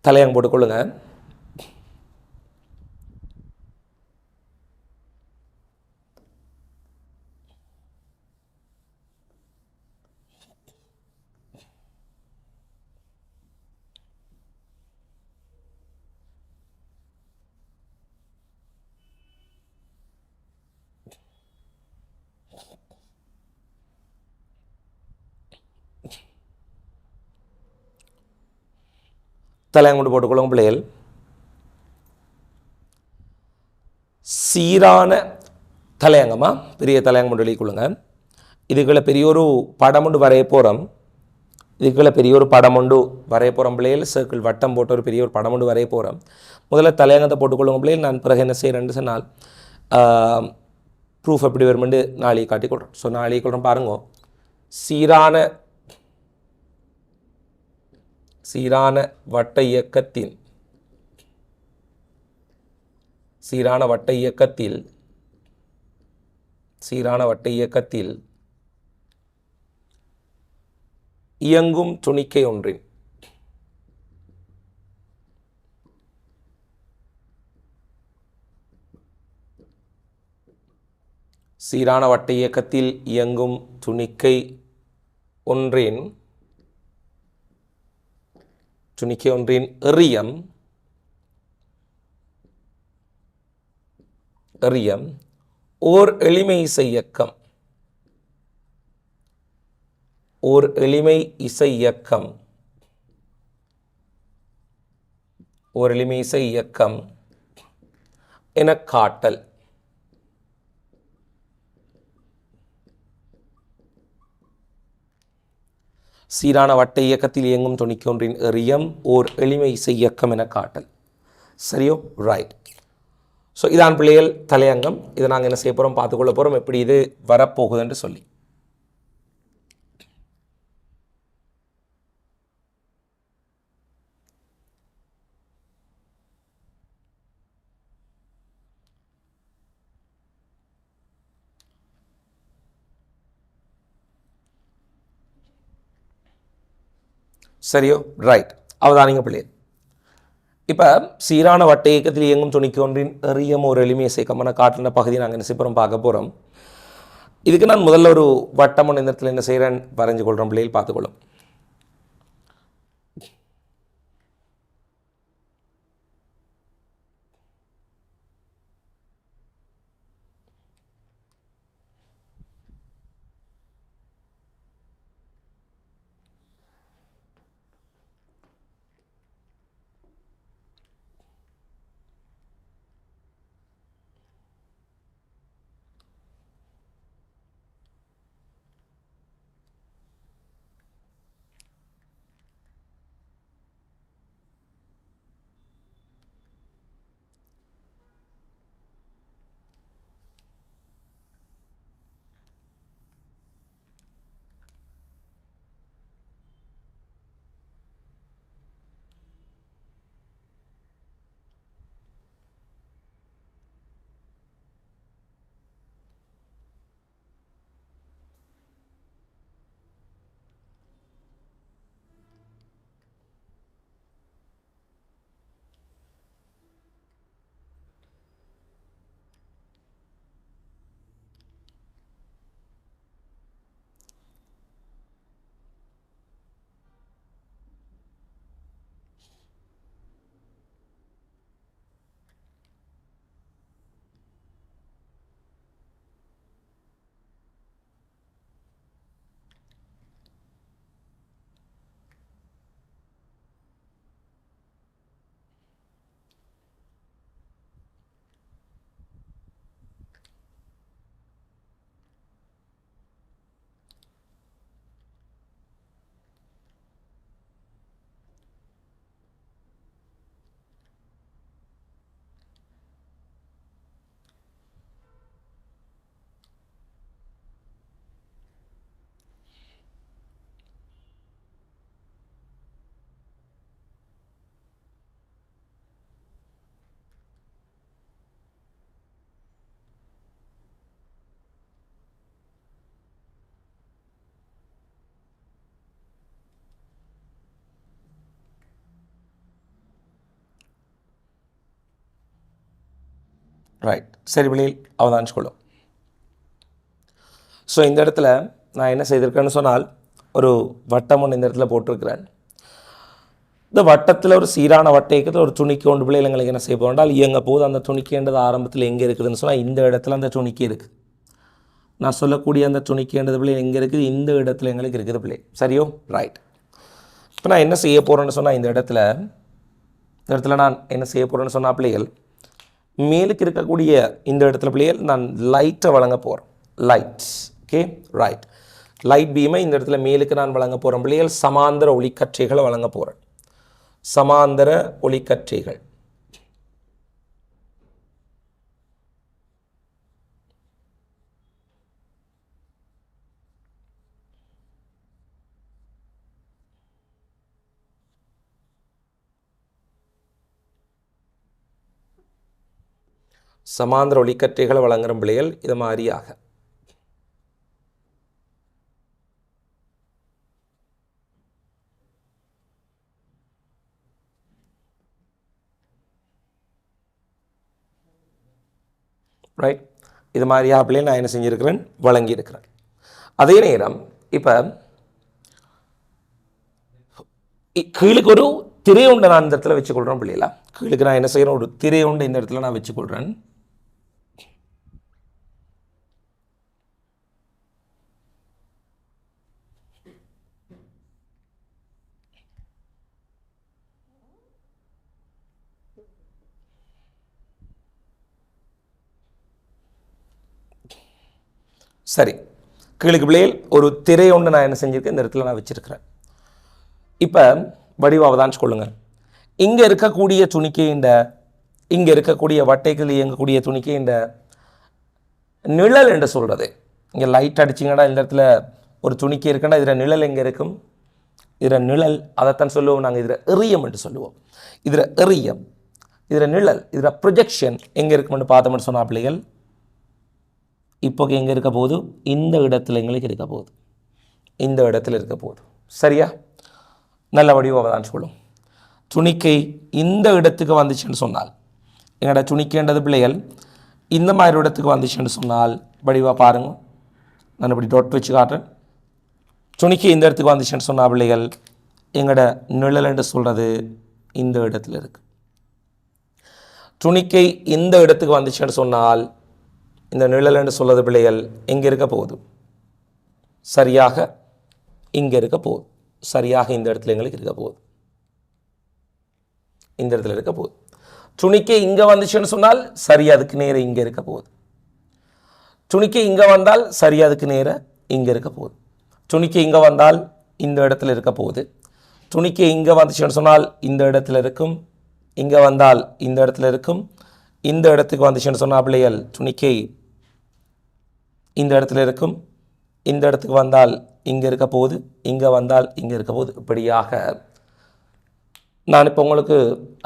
Speaker 1: தலையங்க போட்டுக்கொள்ளுங்க. தலையங்கொண்டு போட்டுக்கொள்ளுங்க பிள்ளைகள். சீரான தலையங்கமா பெரிய தலையங்கம் கொண்டு எழுதிக்கொள்ளுங்க. இதுக்குள்ள பெரிய ஒரு படம் ஒன்று வரைய போகிறோம். இதுக்குள்ள பெரிய ஒரு படம் ஒன்று வரைய போகிறோம் பிள்ளைகள். சர்க்கிள் வட்டம் போட்டு ஒரு பெரிய ஒரு படம் ஒன்று வரைய போகிறோம். முதல்ல தலையங்கத்தை போட்டுக்கொள்ளுங்க பிள்ளைகள். நான் பிறகு என்ன செய்கிறேன்னு சொன்னால் ப்ரூஃப் எப்படி வருமெண்டு நாளைக்கு காட்டிக்கொள்கிறோம். ஸோ நாளைக்கு கொள்கிறோம் பாருங்க. சீரான வட்ட இயக்கத்தின் சீரான வட்ட இயக்கத்தில் இயங்கும் துணிக்கை ஒன்றின் சீரான வட்ட இயக்கத்தில் இயங்கும் துணிக்கை ஒன்றின் எறியம் ஓர் எளிமை இசை இயக்கம் என காட்டல். சீரான வட்ட இயக்கத்தில் இயங்கும் துணிக்கை ஒன்றின் எறியம் ஓர் எளிமை இசை இயக்கம் என காட்டல். சரியோ? ரைட். ஸோ இதான் பிள்ளைகள் தலையங்கம். இதை நாங்கள் என்ன செய்ய போகிறோம், பார்த்துக்கொள்ள போகிறோம் எப்படி இது வரப்போகுதுன்னு சொல்லி. சரியோ? ரைட். அவதானிங்க பிள்ளைகள். இப்போ சீரான வட்ட இயக்கத்தில் இயங்கும் துணிக்கை ஒன்றின் எறியம் ஒரு எளிமை இசைக்கமான காட்டின பகுதியை நாங்கள் என்ன செய்ய பார்க்க போகிறோம். இதுக்கு நான் முதல்ல ஒரு வட்டம் ஒன்று இந்த இடத்துல என்ன செய்கிறேன் வரைஞ்சு கொள்கிறோம் பிள்ளைகள், பார்த்துக்கொள்ளும். ரைட், சரி பிள்ளைகள் அவதானிச்சுக்கொள்ளும். ஸோ இந்த இடத்துல நான் என்ன செய்திருக்கேன்னு சொன்னால் ஒரு வட்டம் ஒன்று இந்த இடத்துல போட்டிருக்கிறேன். இந்த வட்டத்தில் ஒரு சீரான வட்டை இருக்குது. ஒரு துணிக்கு ஒன்று பிள்ளைகள் எங்களுக்கு என்ன செய்ய போகிறால் இயங்க போது அந்த துணிக்கைன்றது ஆரம்பத்தில் எங்கே இருக்குதுன்னு சொன்னால் இந்த இடத்துல அந்த துணிக்கை இருக்குது. நான் சொல்லக்கூடிய அந்த துணிக்கைன்றது பிள்ளை எங்கே இருக்குது, இந்த இடத்துல எங்களுக்கு இருக்குது பிள்ளை. சரியோ? ரைட். இப்போ நான் என்ன செய்ய போகிறேன்னு சொன்னால் இந்த இடத்துல நான் என்ன செய்ய போகிறேன்னு சொன்னால் பிள்ளைகள் மேலுக்கு இருக்கக்கூடிய இந்த இடத்துல பிள்ளைகள் நான் லைட்டை வழங்க போகிறேன். Lights, okay, right. லைட் பீமை இந்த இடத்துல மேலுக்கு நான் வழங்க போகிறேன் பிள்ளைகள். சமாந்தர ஒளிக்கற்றைகளை வழங்க போகிறேன். சமாந்தர ஒளிக்கற்றைகள். சமாந்தர ஒளிக்கற்றைகளை வழங்குகிற பிள்ளைகள் இது மாதிரியாக ரைட். இது மாதிரியாக பிள்ளைகள் நான் என்ன செஞ்சுருக்கிறேன், வழங்கியிருக்கிறேன். அதே நேரம் இப்போ கீழுக்கு ஒரு திரை உண்டை நான் இந்த இடத்துல வச்சுக்கொள்கிறேன் பிள்ளைகளா. கீழுக்கு நான் என்ன செய்கிறேன், ஒரு திரை உண்டை இந்த இடத்துல நான் வச்சுக்கொள்கிறேன். சரி, கீழுக்கு பிள்ளைகள் ஒரு திரை ஒன்று நான் என்ன செஞ்சுருக்கேன் இந்த இடத்துல நான் வச்சுருக்கிறேன். இப்போ வடிவாக தான் கொள்ளுங்க. இங்கே இருக்கக்கூடிய துணிக்கைண்ட இங்கே இருக்கக்கூடிய வட்டைகள் இயங்கக்கூடிய துணிக்கைண்ட நிழல் என்று சொல்கிறது. இங்கே லைட் அடிச்சிங்கன்னா இந்த இடத்துல ஒரு துணிக்கை இருக்குன்னா இதில் நிழல் எங்கே இருக்கும், இதில் நிழல், அதைத்தான் சொல்லுவோம் நாங்கள் இதில் எறியம் என்று சொல்லுவோம். இதில் எறியம், இதில் நிழல், இதில் ப்ரொஜெக்ஷன் எங்கே இருக்குமென்னு பார்த்தோம்னு சொன்னால் பிள்ளைகள் இப்போ எங்கே இருக்க போகுது, இந்த இடத்துல எங்களுக்கு இருக்க போகுது, இந்த இடத்துல இருக்க போகுது. சரியா? நல்ல வடிவாக தான் சொல்லும். துணிக்கை இந்த இடத்துக்கு வந்துச்சுன்னு சொன்னால் எங்களோட துணிக்கைன்றது பிள்ளைகள் இந்த மாதிரி இடத்துக்கு வந்துச்சுன்னு சொன்னால் வடிவாக பாருங்க. நான் இப்படி டொட் வச்சு காட்டுறேன். துணிக்கை இந்த இடத்துக்கு வந்துச்சுன்னு சொன்னால் பிள்ளைகள் எங்களோட நிழல் என்று சொல்கிறது இந்த இடத்துல இருக்குது. துணிக்கை இந்த இடத்துக்கு வந்துச்சுன்னு சொன்னால் இந்த நிழல் என்று சொல்கிறது பிள்ளைகள் எங்கே இருக்க போகுது, சரியாக இங்கே இருக்க போகுது. சரியாக இந்த இடத்துல எங்களுக்கு இருக்க போகுது, இந்த இடத்துல இருக்க போகுது. துணிக்கை இங்கே வந்துச்சுன்னு சொன்னால் சரி அதுக்கு நேரம் இங்கே இருக்க போகுது. துணிக்கை இங்கே வந்தால் சரி அதுக்கு நேரம் இங்கே இருக்க போகுது. துணிக்கை இங்கே வந்தால் இந்த இடத்துல இருக்க போகுது. துணிக்கை இங்கே வந்துச்சுன்னு சொன்னால் இந்த இடத்துல இருக்கும், இங்கே வந்தால் இந்த இடத்துல இருக்கும். இந்த இடத்துக்கு வந்துச்சுன்னு சொன்னால் பிள்ளைகள் துணிக்கை இந்த இடத்துல இருக்கும், இந்த இடத்துக்கு வந்தால் இங்கே இருக்க போகுது, இங்கே வந்தால் இங்கே இருக்க போகுது. இப்படியாக நான் இப்போ உங்களுக்கு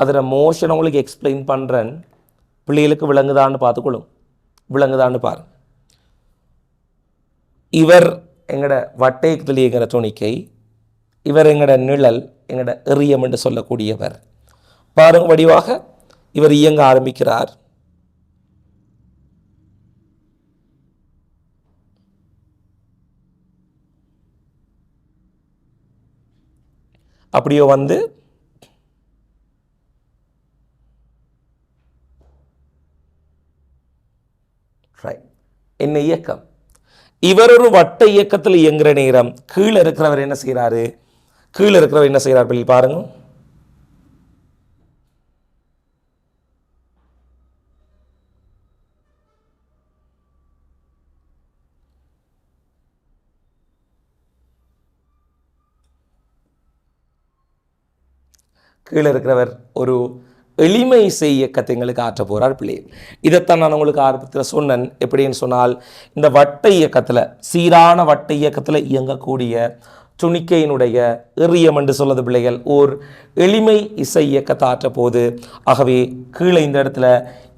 Speaker 1: அதில் மோஷன் உங்களுக்கு எக்ஸ்பிளைன் பண்ணுறேன். பிள்ளைகளுக்கு விளங்குதான்னு பார்த்துக்கொள்ளும். விளங்குதான்னு பாரு. இவர் எங்களோட வட்டையத்தில் இயங்குகிற துணிக்கை, இவர் எங்களோட நிழல், எங்களோட எறியம் என்று சொல்லக்கூடியவர். பாருங்க வடிவாக இவர் இயங்க ஆரம்பிக்கிறார். அப்படியோ வந்து என்ன இயக்கம், இவர் ஒரு வட்ட இயக்கத்தில் இயங்குகிற நேரம் கீழே இருக்கிறவர் என்ன செய்கிறாரு, கீழே இருக்கிறவர் என்ன செய்கிறார் பிள்ளை பாருங்க. கீழே இருக்கிறவர் ஒரு எளிமை இசை இயக்கத்தை எங்களுக்கு ஆற்ற போகிறார் பிள்ளை. இதைத்தான் நான் உங்களுக்கு ஆரம்பத்தில் சொன்னேன். எப்படின்னு சொன்னால் இந்த வட்ட இயக்கத்தில், சீரான வட்ட இயக்கத்தில் இயங்கக்கூடிய துணிக்கையினுடைய எறியம் என்று சொல்வது பிள்ளைகள் ஓர் எளிமை இசை இயக்கத்தை ஆற்ற போது. ஆகவே கீழே இந்த இடத்துல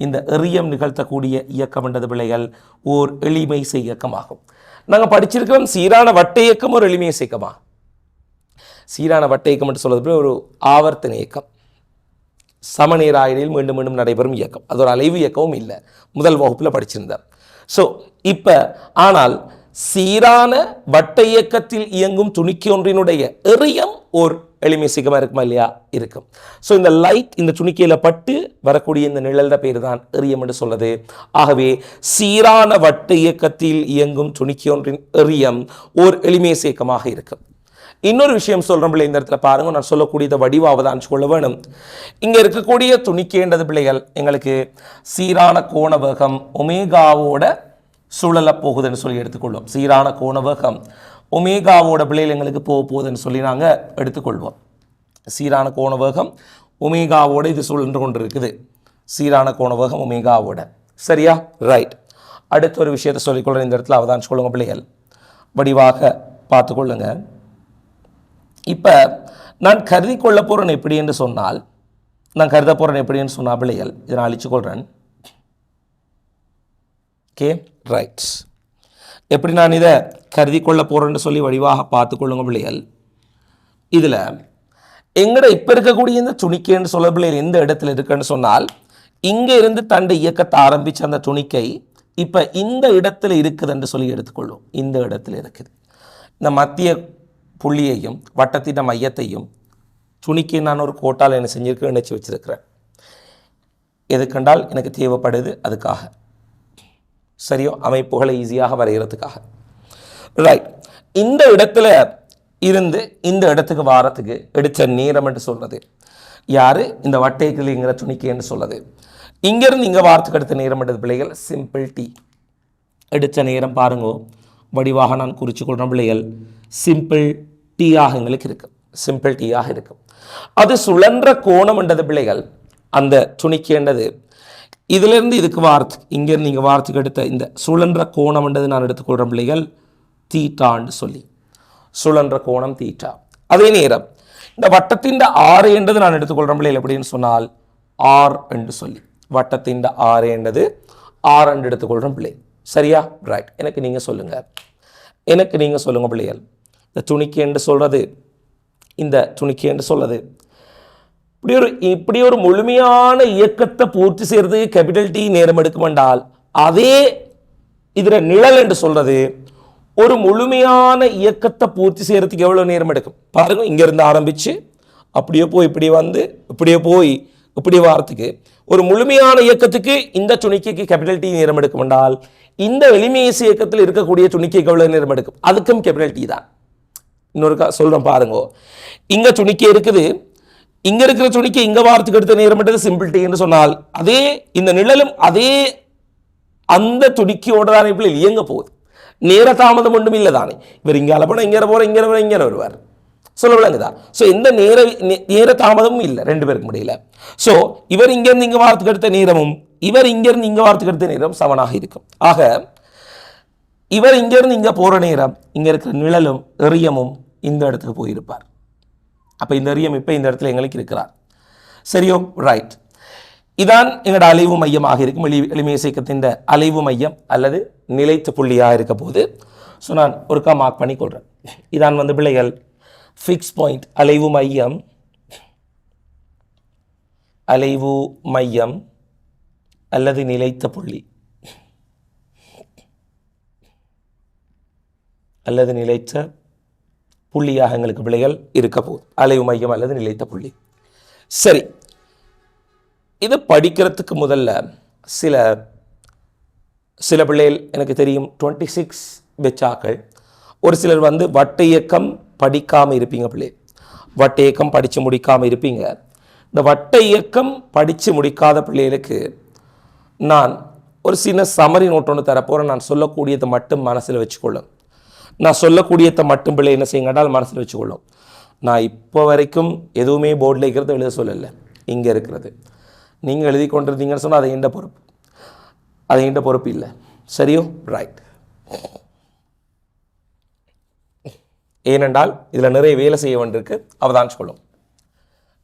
Speaker 1: இந்த எறியம் நிகழ்த்தக்கூடிய இயக்கம் என்றது பிள்ளைகள் ஓர் எளிமை இசை இயக்கமாகும். நாங்கள் படிச்சிருக்கிறோம் சீரான வட்ட இயக்கம் ஒரு எளிமை இசை இயக்கமா. சீரான வட்ட இயக்கம் என்று சொல்வது ஒரு ஆவர்த்தன இயக்கம். சமநேராயனில் மீண்டும் மீண்டும் நடைபெறும் இயக்கம். அது ஒரு அலைவு இயக்கமும் இல்லை, முதல் வகுப்பில் படிச்சிருந்தார். ஸோ இப்போ ஆனால் சீரான வட்ட இயக்கத்தில் இயங்கும் துணிக்கை ஒன்றினுடைய எறியம் ஒரு எளிமை சீக்கிரமாக இருக்குமா இல்லையா? இருக்கும். ஸோ இந்த லைட் இந்த துணிக்கையில் பட்டு வரக்கூடிய இந்த நிழல்ட பேர் தான் எறியம் என்று சொல்றது. ஆகவே சீரான வட்ட இயக்கத்தில் இயங்கும் துணிக்கை ஒன்றின் எறியம் ஓர் எளிமை சீக்கமாக இருக்கும். இன்னொரு விஷயம் சொல்கிறோம் பிள்ளை, இந்த இடத்துல பாருங்க, நான் சொல்லக்கூடிய வடிவாவதான் கொள்ள வேணும். இங்கே இருக்கக்கூடிய துணிக்கைன்றது பிள்ளைகள் எங்களுக்கு சீரான கோண வேகம் ஒமேகாவோட சுழல போகுதுன்னு சொல்லி எடுத்துக்கொள்வோம். சீரான கோண வேகம் ஒமேகாவோட பிள்ளைகள் எங்களுக்கு போக போகுதுன்னு சொல்லி நாங்கள் எடுத்துக்கொள்வோம். சீரான கோண வேகம் ஒமேகாவோட இது சுழன்று கொண்டு இருக்குது. சீரான கோண வேகம் ஒமேகாவோட, சரியா? ரைட். அடுத்த ஒரு விஷயத்தை சொல்லிக்கொள்கிறேன் இந்த இடத்துல, அவதான் சொல்லுங்க பிள்ளைகள், வடிவாக பார்த்துக்கொள்ளுங்க. இப்போ நான் கருதி கொள்ள போகிறேன் எப்படி என்று சொன்னால், நான் கருத போகிறேன் எப்படின்னு சொன்னால் பிள்ளைகள், இதை நான் அழிச்சு கொள்கிறேன். Okay, right. எப்படி நான் இதை கருதி கொள்ள போகிறேன்னு சொல்லி வடிவாக பார்த்துக்கொள்ளுங்க பிள்ளைகள். இதில் எங்கட இப்போ இருக்கக்கூடிய இந்த துணிக்கைன்னு சொல்ல பிள்ளைகள் எந்த இடத்துல இருக்குன்னு சொன்னால், இங்கே இருந்து தண்டு இயக்கத்தை ஆரம்பித்த அந்த துணிக்கை இப்போ இந்த இடத்துல இருக்குதுன்னு சொல்லி எடுத்துக்கொள்ளும். இந்த இடத்துல இருக்குது. இந்த மத்திய புள்ளியையும் வட்டத்தின் மையத்தையும் துணிக்கை நான் ஒரு கோட்டால் என்ன செஞ்சிருக்கேன், இணைச்சி வச்சிருக்கிறேன். எதுக்கென்றால் எனக்கு தேவைப்படுது அதுக்காக, சரியோ, அமைப்புகளை ஈஸியாக வரைகிறதுக்காக. ரைட். இந்த இடத்துல இருந்து இந்த இடத்துக்கு வாரத்துக்கு எடுத்த நேரம் என்று சொல்றது யாரு? இந்த வட்டைக்கிளிங்கிற துணிக்கைன்னு சொல்றது. இங்கிருந்து இங்கே வாரத்துக்கு எடுத்த நேரம் எடுத்த பிள்ளைகள் சிம்பிள் டி. எடுத்த நேரம் பாருங்கோ, வடிவாக நான் குறித்து கொள்கிற பிள்ளைகள் சிம்பிள் டீயாக எங்களுக்கு இருக்கு. சிம்பிள் டீயாக இருக்கும். அது சுழன்ற கோணம் என்றது பிள்ளைகள் அந்த துணிக்கைன்றது இதிலிருந்து இதுக்கு வாரத்துக்கு, இங்கேருந்து இங்கே வாரத்துக்கு எடுத்த இந்த சுழன்ற கோணம் என்றது நான் எடுத்துக்கொள்கிற பிள்ளைகள் தீட்டான்னு சொல்லி, சுழன்ற கோணம் தீட்டா. அதே நேரம் இந்த வட்டத்தின் ஆறு என்றது நான் எடுத்துக்கொள்கிற பிள்ளைகள் எப்படின்னு சொன்னால் ஆர் என்று சொல்லி, வட்டத்தின் ஆறு என்றது ஆர் என்று எடுத்துக்கொள்கிற பிள்ளை, சரியா? ரைட். எனக்கு நீங்கள் சொல்லுங்கள், எனக்கு நீங்கள் சொல்லுங்கள் பிள்ளைகள், இந்த துணிக்கை என்று சொல்கிறது, இந்த துணிக்கை என்று சொல்கிறது இப்படி ஒரு முழுமையான இயக்கத்தை பூர்த்தி செய்யறதுக்கு கேபிட்டல் டி நேரம் எடுக்கும் என்றால், அதே இதில் நிழல் என்று சொல்றது ஒரு முழுமையான இயக்கத்தை பூர்த்தி செய்யறதுக்கு எவ்வளவு நேரம் எடுக்கும் பாருங்க. இங்கிருந்து ஆரம்பிச்சு அப்படியே போய் இப்படி வந்து இப்படியே போய் இப்படி வாரத்துக்கு ஒரு முழுமையான இயக்கத்துக்கு இந்த துணிக்கைக்கு கேபிட்டல் டி நேரம் எடுக்கும் என்றால், இந்த எளிமையேசு இயக்கத்தில் இருக்கக்கூடிய துணிக்கைக்கு எவ்வளவு நேரம் எடுக்கும், அதுக்கும் கேபிட்டல் டி தான். இன்னொரு சொல்றேன் பாருங்க, இங்க துணிக்கை இருக்குது, இங்க இருக்கிற துணிக்கை இங்க வாரத்துக்கு எடுத்த நேரம் எடுத்து சிம்பிள் டி என்று சொன்னால், அதே இந்த நிழலும் அதே அந்த துணிக்கையோட தான் இப்படி இயங்க போகுது. நேர தாமதம் ஒன்றும் இல்லை தானே. இவர் இங்கே போனால் இங்கே போகிற இங்கே வருவார், சொல்ல விளங்குதா? ஸோ எந்த நேர தாமதமும் இல்லை ரெண்டு பேருக்கு முடியல. ஸோ இவர் இங்கேருந்து இங்கே வாரத்துக்கு எடுத்த நேரமும் இவர் இங்கேருந்து இங்கே வாரத்துக்கு எடுத்த நேரம் சமனாக இருக்கும். ஆக இவர் இங்கேருந்து இங்கே போகிற நேரம் இங்கே இருக்கிற நிழலும் எறியமும் இந்த இடத்துக்கு போயிருப்பார். அப்போ இந்த எறியம் இப்போ இந்த இடத்துல எங்களுக்கு இருக்கிறார், சரியோ? ரைட். இதான் எங்களோட அலைவு மையமாக இருக்கும். எளிமைய இயக்கத்தின் அலைவு மையம் அல்லது நிலைத்த புள்ளியாக இருக்க போது. ஸோ நான் ஒருக்கா மார்க் பண்ணி கொள்கிறேன். இதான் வந்து பிள்ளைகள் ஃபிக்ஸ் பாயிண்ட், அலைவு மையம், அலைவு மையம் அல்லது நிலைத்த புள்ளி அல்லது நிலைத்த புள்ளியாக எங்களுக்கு பிள்ளைகள் இருக்க போகுது. அலைவு மையம் அல்லது நிலைத்த புள்ளி. சரி, இது படிக்கிறதுக்கு முதல்ல சில பிள்ளைகள் எனக்கு தெரியும் 26 பெச்சாக்கள், ஒரு சிலர் வந்து வட்ட இயக்கம் படிக்காமல் இருப்பீங்க. பிள்ளை வட்ட இயக்கம் படித்து முடிக்காமல் இருப்பீங்க. இந்த வட்ட இயக்கம் படித்து முடிக்காத பிள்ளைகளுக்கு நான் ஒரு சின்ன சமரி நோட் ஒன்று தரப்போகிறேன். நான் சொல்லக்கூடியதை மட்டும் மனசில் வச்சுக்கொள்ளும். நான் சொல்லக்கூடியதை மட்டும் பிள்ளை என்ன செய்யுங்கன்றால் மனசில் வச்சுக்கொள்ளும். நான் இப்போ வரைக்கும் எதுவுமே போர்டில் இருக்கிறது எழுத சொல்லலை, இங்கே இருக்கிறது நீங்கள் எழுதி கொண்டிருந்தீங்கன்னு சொன்னால் அது எந்த பொறுப்பு, அது எந்த பொறுப்பு இல்லை, சரியோ? ரைட். ஏனென்றால் இதில் நிறைய வேலை செய்ய வேண்டியிருக்கு, அவதான் சொல்லும்.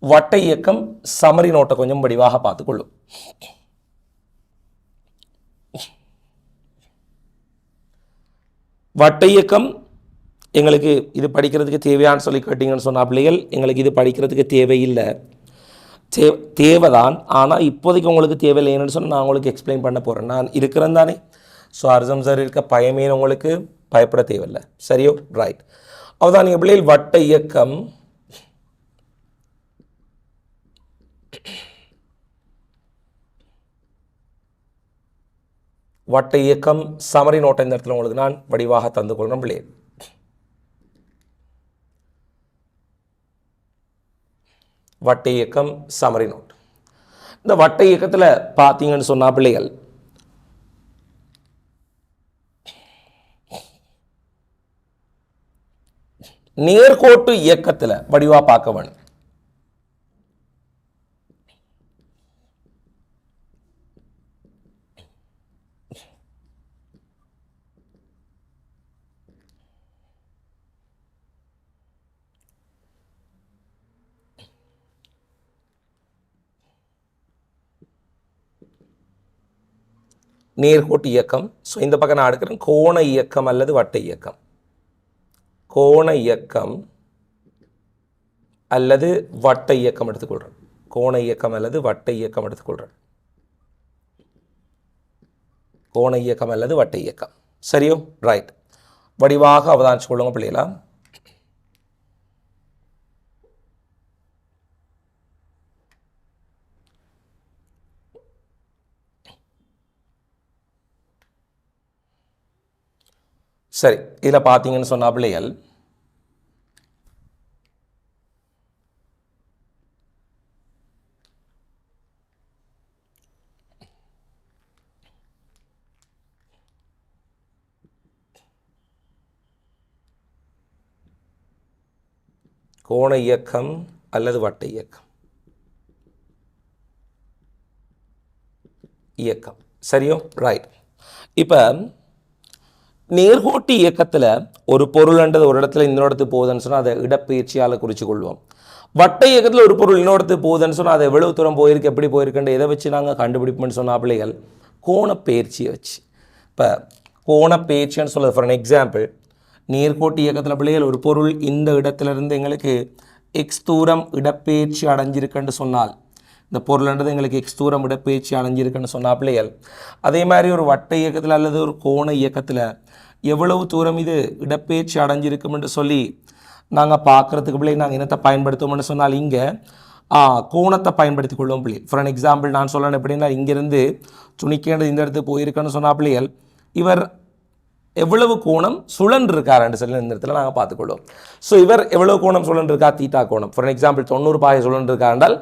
Speaker 1: வட்ட இயக்கம் சமரி நோட்டை கொஞ்சம் வடிவாக பார்த்துக்கொள்ளும். வட்ட இயக்கம் எங்களுக்கு இது படிக்கிறதுக்கு தேவையான்னு சொல்லி கேட்டீங்கன்னு சொன்ன பிள்ளைகள், எங்களுக்கு இது படிக்கிறதுக்கு தேவையில்லை. தேவைதான். ஆனால் இப்போதைக்கு உங்களுக்கு தேவையில்லைன்னு சொன்னால் நான் உங்களுக்கு எக்ஸ்பிளைன் பண்ண போகிறேன். நான் இருக்கிறேன் தானே. ஸோ அர்சம் சார் இருக்க பயமே உங்களுக்கு பயப்பட தேவையில்லை. சரியோ? ரைட். அவதான் நீங்கள் பிள்ளைகள் வட்ட இயக்கம் வட்ட இயக்கம் சமரி நோட்டை இந்த இடத்துல உங்களுக்கு நான் வடிவாக தந்து கொள்கிறேன் பிள்ளைகள். வட்ட இயக்கம் சமரி நோட். இந்த வட்ட இயக்கத்தில் பார்த்தீங்கன்னு சொன்னா பிள்ளைகள் நேர்கோட்டு இயக்கத்தில் வடிவா பார்க்க வேணும். நேர்கோட்டு இயக்கம். ஸோ இந்த பக்கம் நான் எடுக்கிறேன் கோண இயக்கம் அல்லது வட்ட இயக்கம். கோண இயக்கம் அல்லது வட்ட இயக்கம் எடுத்துக்கொள்கிறேன். கோண இயக்கம் அல்லது வட்ட இயக்கம் எடுத்துக்கொள்கிறேன். கோண இயக்கம் அல்லது வட்ட இயக்கம். சரியோ? ரைட். வடிவாக அவதானிச்சு கொள்ளுங்க பிள்ளைகளா. சரி, இதில் பார்த்தீங்கன்னு சொன்னா பிள்ளைகள் கோண இயக்கம் அல்லது வட்ட இயக்கம். இயக்கம். சரியோ? ரைட். இப்போ நேர்கோட்டு இயக்கத்தில் ஒரு பொருள்ன்றது ஒரு இடத்துல இன்னொரு இடத்துக்கு போகுதுன்னு சொன்னால் அதை இடப்பெயர்ச்சியால் குறித்து கொள்வோம். வட்ட இயக்கத்தில் ஒரு பொருள் இன்னொரு இடத்துக்கு போகுதுன்னு சொன்னால் அதை எவ்வளவு தூரம் போயிருக்கு, எப்படி போயிருக்குன்னு எதை வச்சு நாங்கள் கண்டுபிடிப்போம்னு சொன்னால் பிள்ளைகள் கோணப்பெயர்ச்சியை வச்சு. இப்போ கோணப்பெயர்ச்சின்னு சொல்லுது. ஃபார் எக்ஸாம்பிள் நேர்கோட்டு இயக்கத்தில் பிள்ளைகள் ஒரு பொருள் இந்த இடத்துலேருந்து எங்களுக்கு எக்ஸ் தூரம் இடப்பெயர்ச்சி அடைஞ்சிருக்குன்னு சொன்னால், இந்த பொருள்ன்றது எங்களுக்கு எக்ஸ் தூரம் இடப்பெயர்ச்சி அடைஞ்சிருக்குன்னு சொன்னால் பிள்ளைகள், அதே மாதிரி ஒரு வட்ட இயக்கத்தில் அல்லது ஒரு கோண இயக்கத்தில் எவ்வளவு தூரம் இது இடப்பெயர்ச்சி அடைஞ்சிருக்கும்னு சொல்லி நாங்கள் பார்க்குறதுக்கு பிள்ளை நாங்கள் என்னத்தை பயன்படுத்துவோம்னு சொன்னால் இங்கே கோணத்தை பயன்படுத்தி கொள்வோம் பிள்ளை. ஃபார் எக்ஸாம்பிள் நான் சொல்லணும் எப்படின்னா, இங்கேருந்து துணிக்கேண்டது இந்த இடத்துக்கு போயிருக்கேன்னு சொன்னால் பிள்ளைகள் இவர் எவ்வளவு கோணம் சுழன்றிருக்காருன்னு சொல்லி இந்த இடத்துல நாங்கள் பார்த்துக்கொள்வோம். ஸோ இவர் எவ்வளவு கோணம் சுழன்றிருக்கா, தீட்டா கோணம். ஃபார் எக்ஸாம்பிள் 90 பாகை சுழன்றிருக்கார் என்றால்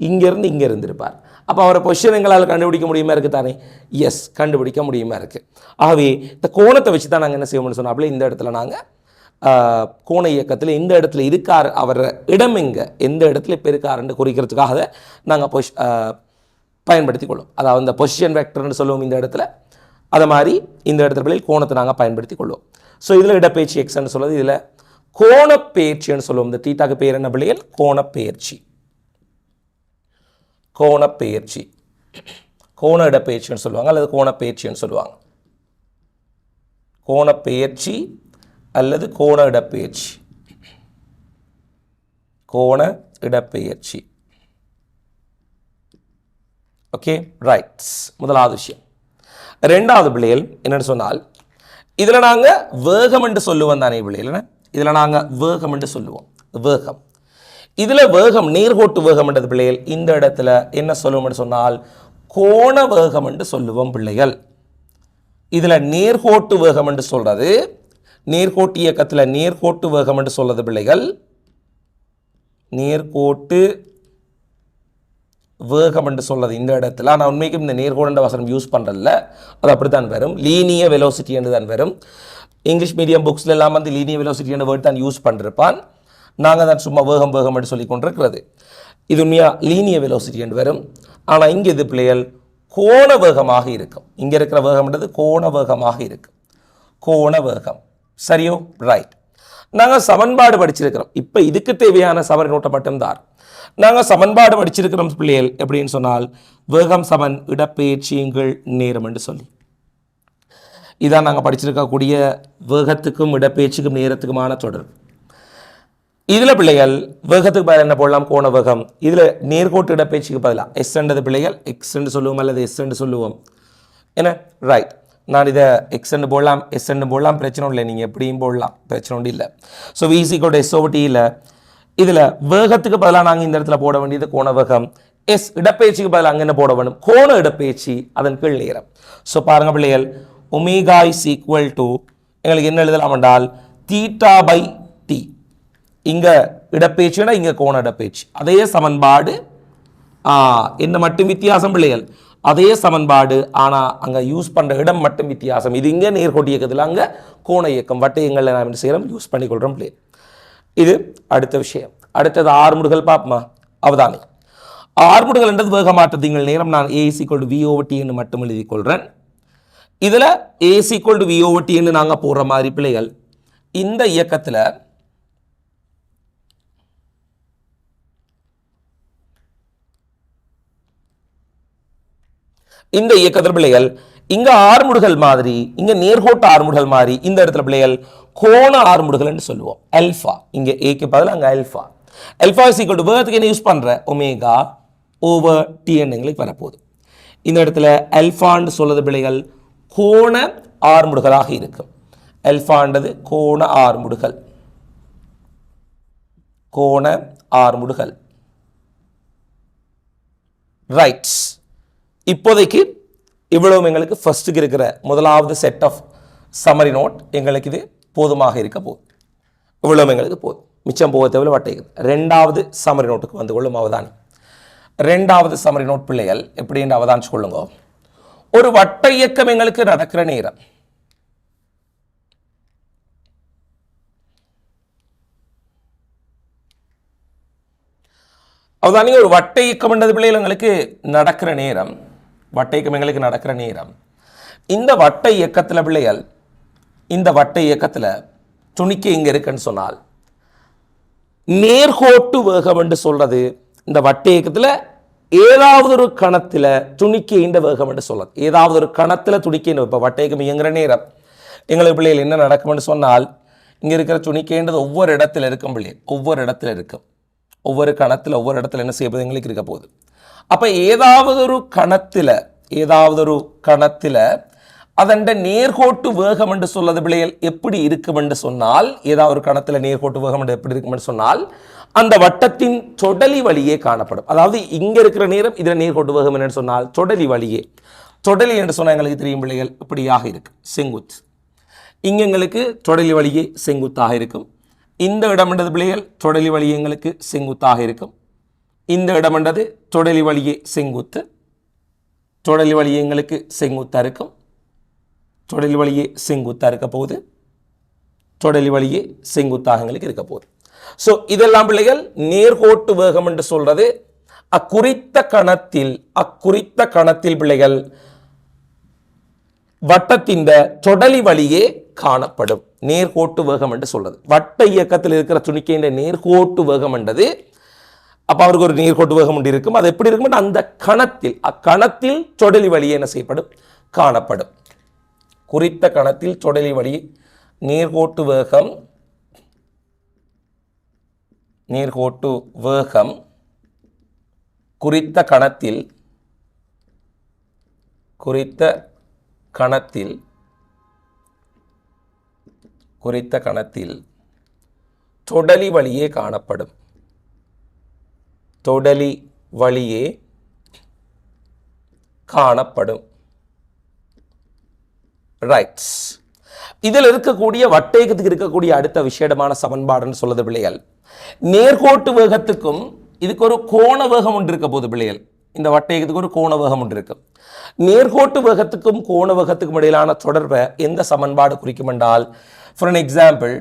Speaker 1: இங்கேருந்து இங்கே இருந்திருப்பார். அப்போ அவரை பொசிஷன் எங்களால் கண்டுபிடிக்க முடியுமா இருக்குது தானே? எஸ், கண்டுபிடிக்க முடியுமா இருக்குது. ஆகவே இந்த கோணத்தை வச்சு தான் நாங்கள் என்ன செய்வோம்னு சொன்னாலே இந்த இடத்துல நாங்கள் கோண இயக்கத்தில் இந்த இடத்துல இருக்கார், அவர் இடம் எங்கே, எந்த இடத்துல இப்போ இருக்காருன்னு குறிக்கிறதுக்காக நாங்கள் பயன்படுத்தி கொள்வோம். அதாவது இந்த பொசிஷன் வெக்டர்னு சொல்லுவோம் இந்த இடத்துல. அதை மாதிரி இந்த இடத்துல பிள்ளைகள் கோணத்தை நாங்கள் பயன்படுத்தி கொள்வோம். ஸோ இதில் இடப்பெயர்ச்சி எக்ஸ்ன்னு சொல்லுவது, இதில் கோணப்பெயர்ச்சின்னு சொல்லுவோம். இந்த தீட்டாக்கு பேர் என்ன பிள்ளைகள்? கோணப்பெயர்ச்சி. கோணப்பெயர்ச்சி, கோண இடப்பெயர்ச்சின்னு சொல்லுவாங்க அல்லது கோணப்பெயர்ச்சின்னு சொல்லுவாங்க. கோணப்பெயர்ச்சி அல்லது கோண இடப்பெயர்ச்சி. கோண இடப்பெயர்ச்சி. Okay, right. முதலாவது விஷயம். ரெண்டாவது பிள்ளைகள் என்னென்னு சொன்னால், இதில் நாங்கள் வேகம் என்று சொல்லுவோம் தானே பிள்ளைகள். இதில் நாங்கள் வேகம் என்று சொல்லுவோம். வேகம். இதில் வேகம், நேர்கோட்டு வேகம் என்றது பிள்ளைகள் இந்த இடத்துல என்ன சொல்லுவோம்னு சொன்னால் கோண வேகம் என்று சொல்லுவோம் பிள்ளைகள். இதில் நேர்கோட்டு வேகம் என்று சொல்கிறது, நேர்கோட்டு இயக்கத்தில் நேர்கோட்டு வேகம் என்று சொல்கிறது பிள்ளைகள், நேர்கோட்டு வேகம் என்று சொல்கிறது இந்த இடத்துல. ஆனால் உண்மைக்கும் இந்த நேர்கோடு வசனம் யூஸ் பண்ணுறதில்ல, அது அப்படி தான் வரும். லீனியர் வெலோசிட்டி என்று தான் வரும். இங்கிலீஷ் மீடியம் புக்ஸில் எல்லாம் வந்து லீனியர் வெலோசிட்டி என்ற வேர்ட் தான் யூஸ் பண்ணிருப்பான். நாங்கள் தான் சும்மா வேகம் வேகம் என்று சொல்லி கொண்டிருக்கிறது. இது உண்மையாக லீனியர் வெலோசிட்டி என்று வரும். ஆனால் இங்கே இது பிள்ளைகள் கோண வேகமாக இருக்கும். இங்கே இருக்கிற வேகம்ன்றது கோண வேகமாக இருக்கும். கோண வேகம். சரியோ? ரைட். நாங்கள் சமன்பாடு படிச்சிருக்கிறோம். இப்போ இதுக்கு தேவையான சமரி நோட்டை மட்டும்தான் நாங்கள் சமன்பாடு படிச்சிருக்கிறோம் பிள்ளைகள். எப்படின்னு சொன்னால் வேகம் சமன் இடப்பெயர்ச்சியுங்கள் நேரம் என்று சொல்லி, இதான் நாங்கள் படிச்சிருக்கக்கூடிய வேகத்துக்கும் இடப்பெயர்ச்சிக்கும் நேரத்துக்குமான தொடர்பு. இதில் பிள்ளைகள் வேகத்துக்கு பதில் என்ன போடலாம்? கோண வேகம். இதில் நேர்கோட்டு இடப்பெயர்ச்சிக்கு பதிலாக எஸ்ன்றது பிள்ளைகள் எக்ஸ்ன்னு சொல்லுவோம் அல்லது எஸ்ன்னு சொல்லுவோம். என்ன ரைட், நான் இதை எக்ஸ்ன்னு போடலாம் எஸ்ன்னு போடலாம், பிரச்சனை இல்லை, நீங்கள் எப்படியும் போடலாம், பிரச்சனை ஒன்றும் இல்லை. So v = s/t. இதில் வேகத்துக்கு பதிலாக நாங்கள் இந்த இடத்துல போட வேண்டியது கோண வேகம். எஸ் இடப்பெயர்ச்சிக்கு பதிலாக அங்கே என்ன போட வேண்டும்? கோண இடப்பெயர்ச்சி, அதன் கீழ் நேரம். ஸோ பாருங்க பிள்ளைகள், ஒமேகா இஸ் ஈக்குவல் டு எங்களுக்கு என்ன எழுதலாம் என்றால் θ/t. இங்கே இடப்பெயர்ச்சினா இங்கே கோண இடப்பெயர்ச்சி. அதே சமன்பாடு, என்ன மட்டும் வித்தியாசம் பிள்ளைகள்? அதே சமன்பாடு, ஆனால் அங்கே யூஸ் பண்ணுற இடம் மட்டும் வித்தியாசம். இது இங்கே நேர்கோட்டு இயக்கத்தில், அங்கே கோண இயக்கம் வட்டயங்களில் நாம் என்ன செய்கிறோம்? யூஸ் பண்ணிக்கொள்கிறோம் பிள்ளை. இது அடுத்த விஷயம். அடுத்தது ஆர்முடுகள் பார்ப்போமா? அவதானி. ஆர்முடுகள் என்றது வேகமாற்றத்தின் நேரம். நான் a = v/t என்று மட்டும் எழுதி கொள்கிறேன். இதில் a = v/t என்று நாங்கள் போடுற மாதிரி பிள்ளைகள், இந்த இயக்கத்தில் பிள்ளைகள் இங்க ஆர்முடுகள் மாதிரி, இங்க நேர்கோட்டு ஆர்முடுகள் மாதிரி, இந்த இடத்துல பிள்ளைகள் கோண ஆர்முடுகள் என்று சொல்லுவோம். அல்பா, இங்க ஏக்கு பதில் அங்க alpha. Alpha is equal to வேகத்துக்கு என்ன யூஸ் பண்ற? ஒமேகா/t எங்களுக்கு வரப்போகுது. இந்த இடத்துல அல்பான்னு சொல்றது பிள்ளைகள் கோண ஆர்முடுகளாக இருக்கும். அல்பான்றது கோண ஆர்முடுகள், கோண ஆர்முடுகள். ரைட், இப்போதைக்கு இவ்வளவு எங்களுக்கு ஃபர்ஸ்ட்டுக்கு இருக்கிற முதலாவது செட் ஆஃப் சம்மரி நோட் எங்களுக்கு இது போதுமாக இருக்க போகுது. இவ்வளவு எங்களுக்கு போதும், மிச்சம் போக தேவையில்லை வட்டைக்கு. ரெண்டாவது சம்மரி நோட்டுக்கு வந்து கொள்ளும் அவதானி. ரெண்டாவது சம்மரி நோட் பிள்ளைகள் எப்படி என்று அவதானிச்சு கொள்ளுங்க. ஒரு வட்ட இயக்கம் எங்களுக்கு நடக்கிற நேரம், அவதானி ஒரு வட்ட இயக்கம் என்றது பிள்ளைகள் எங்களுக்கு நடக்கிற நேரம், வட்ட இயக்கம் எங்களுக்கு நடக்கிற நேரம். இந்த வட்ட இயக்கத்தில் பிள்ளைகள், இந்த வட்ட இயக்கத்தில் துணிக்கை இங்கே இருக்குன்னு சொன்னால் நேர்கோட்டு வேகம் என்று சொல்றது இந்த வட்ட இயக்கத்தில் ஏதாவது ஒரு கணத்தில் துணிக்கையின் வேகம் என்று சொல்றது. ஏதாவது ஒரு கணத்தில் துணிக்கையின், இப்போ வட்ட இயக்கம் இயங்குற நேரம் எங்களுக்கு பிள்ளைகள் என்ன நடக்கும்னு சொன்னால், இங்கே இருக்கிற துணிக்கைன்றது ஒவ்வொரு இடத்துல இருக்கும் பிள்ளைகள், ஒவ்வொரு இடத்துல இருக்கும், ஒவ்வொரு கணத்தில் ஒவ்வொரு இடத்துல என்ன செய்வது எங்களுக்கு இருக்க போகுது. அப்போ ஏதாவது ஒரு கணத்தில் அதன் நேர்கோட்டு வேகம் என்று சொல்வது பிள்ளைகள் எப்படி இருக்கும் என்று சொன்னால், ஏதாவது ஒரு கணத்தில் நேர்கோட்டு வேகம் என்று எப்படி இருக்கும் என்று சொன்னால், அந்த வட்டத்தின் தொடலி வழியே காணப்படும். அதாவது இங்க இருக்கிற நேரம் இதில் நேர்கோட்டு வேகம் என்று சொன்னால் தொடலி வழியே, தொடலி என்று சொன்னால் எங்களுக்கு தெரியும் பிள்ளைகள் இப்படியாக இருக்கு, செங்குத்து. இங்க எங்களுக்கு தொடலி வழியே செங்குத்தாக இருக்கும். இந்த இடம் என்றது பிள்ளைகள் தொடலி வழியே எங்களுக்கு செங்குத்தாக இருக்கும். இந்த இடம் என்றது தொடலி வழியே செங்குத்து, தொடலி வழியே எங்களுக்கு செங்குத்தா இருக்கும், தொடலி வழியே செங்குத்தா இருக்க போகுது, தொடலி வழியே செங்குத்தாக எங்களுக்கு இருக்க போகுது. ஸோ இதெல்லாம் பிள்ளைகள் நேர்கோட்டு வேகம் என்று சொல்றது. அக்குறித்த கணத்தில் பிள்ளைகள் வட்டத்தின் தொடலி வழியே காணப்படும் நேர்கோட்டு வேகம் என்று சொல்றது. வட்ட இயக்கத்தில் இருக்கிற துணிக்கையின் நேர்கோட்டு வேகம் என்றது, அப்ப அவருக்கு ஒரு நேர்கோட்டு வேகம் ஒன்று இருக்கும். அது எப்படி இருக்கும்? அந்த அக்கணத்தில் தொடலி வழியே என்ன செய்யப்படும்? காணப்படும். குறித்த கணத்தில் தொடலி வழி நேர்கோட்டு வேகம் குறித்த கணத்தில் தொடலி வழியே காணப்படும். தொடலி வழியே காணப்படும். ரைட்ஸ். இதில் இருக்கக்கூடிய வட்டயத்துக்கு இருக்கக்கூடிய அடுத்த விசேடமான சமன்பாடுன்னு சொல்லுது பிள்ளைகள், நேர்கோட்டு வேகத்துக்கும் இதுக்கு ஒரு கோண வேகம் ஒன்று இருக்க போது பிள்ளைகள். இந்த வட்டயத்துக்கு ஒரு கோண வேகம் ஒன்று இருக்கு. நேர்கோட்டு வேகத்துக்கும் கோண வேகத்துக்கும் இடையிலான தொடர்பை எந்த சமன்பாடு குறிக்கும் என்றால், ஃபார் அன் எக்ஸாம்பிள்,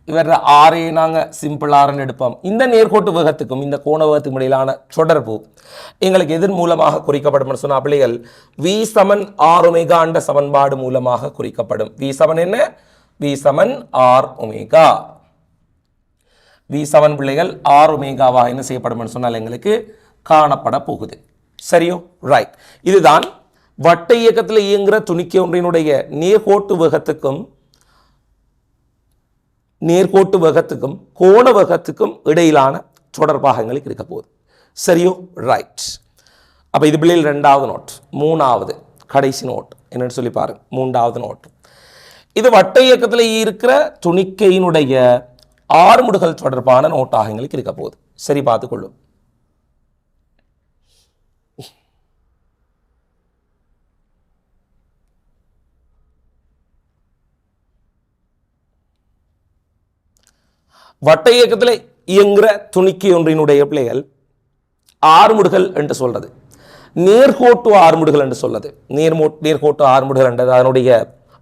Speaker 1: இவர ஆரே நாங்கள் சிம்பிள் ஆர்ன்னு எடுப்போம். இந்த நேர்கோட்டு வேகத்துக்கும் இந்த கோண வேகத்துக்கும் இடையிலான தொடர்பு எங்களுக்கு எதன் மூலமாக குறிக்கப்படும் சொன்ன பிள்ளைகள், v = r⍵ என்ற சமன்பாடு மூலமாக குறிக்கப்படும். v = என்ன? v = r⍵. v = பிள்ளைகள் r⍵வாக என்ன செய்யப்படும் சொன்னால் எங்களுக்கு காணப்பட போகுது. சரியோ? ரைட். இதுதான் வட்ட இயக்கத்தில் இயங்குகிற துணிக்கை ஒன்றினுடைய நேர்கோட்டு வேகத்துக்கும் நேர்கோட்டு வேகத்துக்கும் கோண வேகத்துக்கும் இடையிலான தொடர்பாக எங்களுக்கு இருக்க போகுது. சரியோ? ரைட். அப்போ இது பிள்ளைகள் 2வது நோட். 3வது கடைசி நோட் என்னன்னு சொல்லி பாருங்க. 3வது நோட், இது வட்ட இயக்கத்தில் இருக்கிற துணிக்கையினுடைய ஆறுமுடுகள் தொடர்பான நோட்டாக எங்களுக்கு இருக்க போகுது. சரி, பார்த்துக்கொள்ளும். வட்ட இயக்கத்தில் இயங்குற துணிக்கை ஒன்றினுடைய பிள்ளைகள் ஆறுமுடுகள் என்று சொல்றது, நேர்கோட்டு ஆறுமுடுகள் என்று சொல்றது. நேர்கோட்டு ஆறுமுடுகள் என்றது அதனுடைய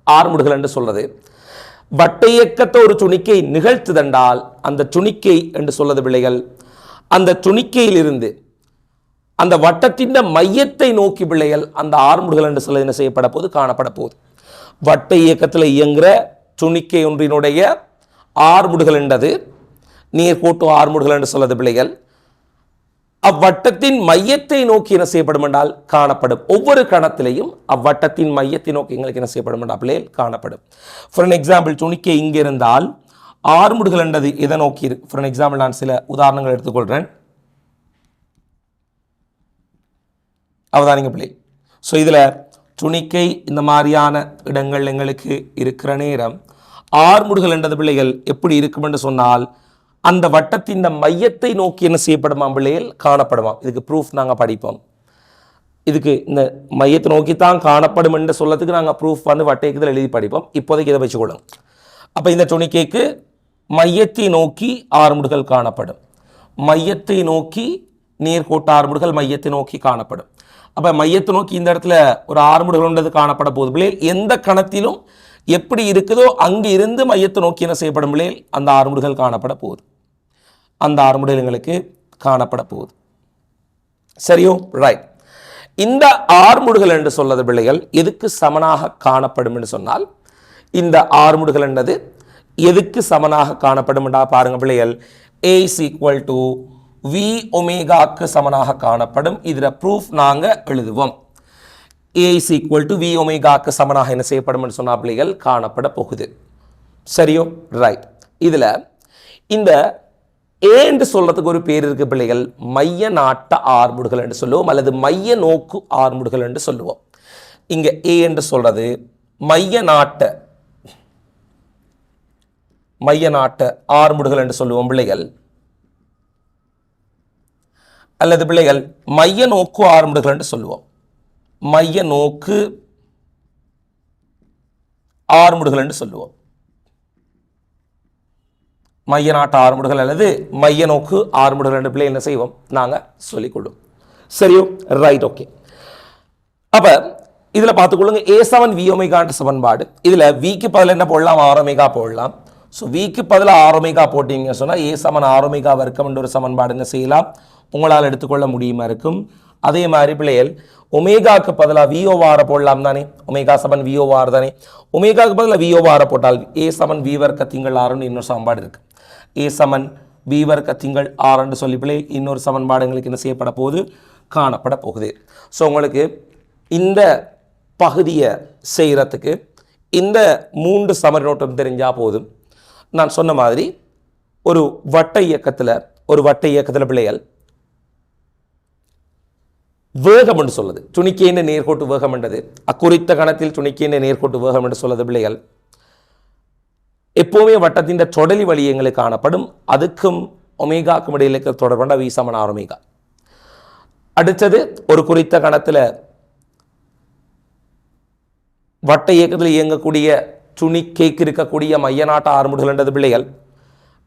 Speaker 1: ஆறுமுடுகள் என்று சொல்றது. வட்ட இயக்கத்தை ஒரு துணிக்கை நிகழ்த்துதென்றால் அந்த துணிக்கை என்று சொல்றது பிள்ளைகள், அந்த துணிக்கையிலிருந்து அந்த வட்டத்தின் மையத்தை நோக்கி பிள்ளைகள் அந்த ஆறுமுடுகள் என்று சொல்ல என்ன செய்யப்பட போது காணப்பட போகுது. வட்ட இயக்கத்தில் இயங்குற துணிக்கை ஒன்றினுடைய ஆறுமுடுகள் என்றது நேர்கோட்டு ஆறுமுடுகள் என்று சொல்வது பிள்ளைகள், அவ்வட்டத்தின் மையத்தை நோக்கி என்ன செய்யப்படும் என்றால் காணப்படும். ஒவ்வொரு கணத்திலையும் அவ்வட்டத்தின் மையத்தை நோக்கி எங்களுக்கு என்ன செய்யப்படும் என்றால் பிள்ளைகள் காணப்படும். ஃபார் எக்ஸாம்பிள், துணிக்கை இங்கே இருந்தால் ஆறுமுடுகள் என்றது இதை நோக்கி இருக்கு. ஃபார் எக்ஸாம்பிள், நான் சில உதாரணங்கள் எடுத்துக்கொள்கிறேன். அவதானிங்க பிள்ளை. ஸோ இதில் துணிக்கை இந்த மாதிரியான இடங்கள் எங்களுக்கு இருக்கிற நேரம் ஆறுமுடுகள் என்றது பிள்ளைகள் எப்படி இருக்கும் என்று சொன்னால் அந்த வட்டத்தின் மையத்தை நோக்கி என்ன செய்யப்படுமா பிள்ளைகள் காணப்படுமா. இதுக்கு ப்ரூஃப் நாங்கள் படிப்போம். இதுக்கு இந்த மையத்தை நோக்கி தான் காணப்படும் என்று சொல்லத்துக்கு நாங்கள் ப்ரூஃப் வட்ட இயக்கத்தில் எழுதி படிப்போம். இப்போதைக்கு இதை வச்சுக்கொள்ளும். அப்போ இந்த துணிக்கைக்கு மையத்தை நோக்கி ஆறுமுடுகள் காணப்படும், மையத்தை நோக்கி நேர்கோட்டு ஆறுமுடுகள் மையத்தை நோக்கி காணப்படும். அப்போ மையத்தை நோக்கி இந்த இடத்துல ஒரு ஆறுமுடுகள் காணப்பட போகுது பிள்ளைகள். எந்த கணத்திலும் எப்படி இருக்குதோ அங்கு இருந்து மையத்தை நோக்கி என்ன செய்யப்படும் பிள்ளைகள் அந்த ஆறுமுடுகள் காணப்பட போகுது. அந்த ஆறுமுடுகள் எங்களுக்கு காணப்பட போகுது. சரியோ? ரைட். இந்த ஆறுமுடுகள் என்று சொல்வது பிள்ளைகள் எதுக்கு சமனாக காணப்படும் என்று சொன்னால், இந்த ஆறுமுடுகள் என்றது எதுக்கு சமனாக காணப்படும் என்றா பாருங்க பிள்ளைகள், A = V ஒமேகாக்கு சமனாக காணப்படும். இதில் ப்ரூஃப் நாங்கள் எழுதுவோம். A = V ஒமேகாக்கு சமனாக என்ன செய்யப்படும் என்று சொன்ன பிள்ளைகள் காணப்பட போகுது. சரியோ? ரைட். இதில் இந்த A என்று சொல்றதுக்கு ஒரு பேர் இருக்கு பிள்ளைகள், மைய நாட்ட ஆறுமுடுகள் என்று சொல்லுவோம், அல்லது மைய நோக்கு ஆறுமுடுகள் என்று சொல்லுவோம். இங்க A என்று சொல்றது மைய நாட்ட ஆறுமுடுகள் என்று சொல்லுவோம் பிள்ளைகள், அல்லது பிள்ளைகள் மைய நோக்கு ஆறுமுடுகள் என்று சொல்லுவோம். மைய நோக்கு ஆறுமுடுகள் என்று சொல்லுவோம். மைய நாட்டு ஆறுமுடுகள் அல்லது மைய நோக்கு ஆறுமுடுகள் என்று பிள்ளை என்ன செய்வோம் நாங்கள் சொல்லிக்கொள்ளும். சரியோ? ரைட். ஓகே. அப்போ இதில் பார்த்துக்கொள்ளுங்க, A7 V ஒமேகா சமன்பாடு. இதில் விக்கு பதில் என்ன போடலாம்? R ஒமேகா போடலாம். ஸோ விக்கு பதில் R ஒமேகா போட்டிங்கன்னு சொன்னால் A = R ஒமேகா வர்க்கம் என்ற ஒரு சமன்பாடு என்ன செய்யலாம் உங்களால் எடுத்துக்கொள்ள முடியுமா இருக்கும். அதே மாதிரி பிள்ளைகள் ஒமேகாவுக்கு பதிலாக VOR போடலாம் தானே, ஒமேகா = VOR தானே. ஒமேகாவுக்கு பதிலாக VOR போட்டால் A = V வர்க்க திங்கள் ஆறுன்னு இன்னொரு சமன்பாடு இருக்கு. A = V வர்க்க திங்கள் ஆறு என்று சொல்லி பிள்ளை இன்னொரு சமன்பாடு எங்களுக்கு என்ன செய்யப்பட போகுது காணப்பட போகுது. ஸோ உங்களுக்கு இந்த பகுதியை செய்கிறதுக்கு இந்த 3 சமநோட்டம் தெரிஞ்சால் போதும். நான் சொன்ன மாதிரி ஒரு வட்ட இயக்கத்தில் பிள்ளைகள் வேகம் என்று சொல்லுது, துணிக்கையின் நேர்கோட்டு வேகம் என்றது அக்குறித்த கணத்தில் துணிக்கையின் நேர்கோட்டு வேகம் என்று சொல்லுது பிள்ளைகள் எப்போவுமே வட்டத்தின் தொடலி வழி எங்களுக்கு காணப்படும். அதுக்கும் ஒமேகாக்கும் இடையில் தொடர்பான V = R ஒமேகா. அடுத்தது ஒரு குறித்த கணத்தில் வட்ட இயக்கத்தில் இயங்கக்கூடிய துணிக்கைக்கு இருக்கக்கூடிய மைய நாட்ட ஆறுமுடுகள் என்றது பிள்ளைகள்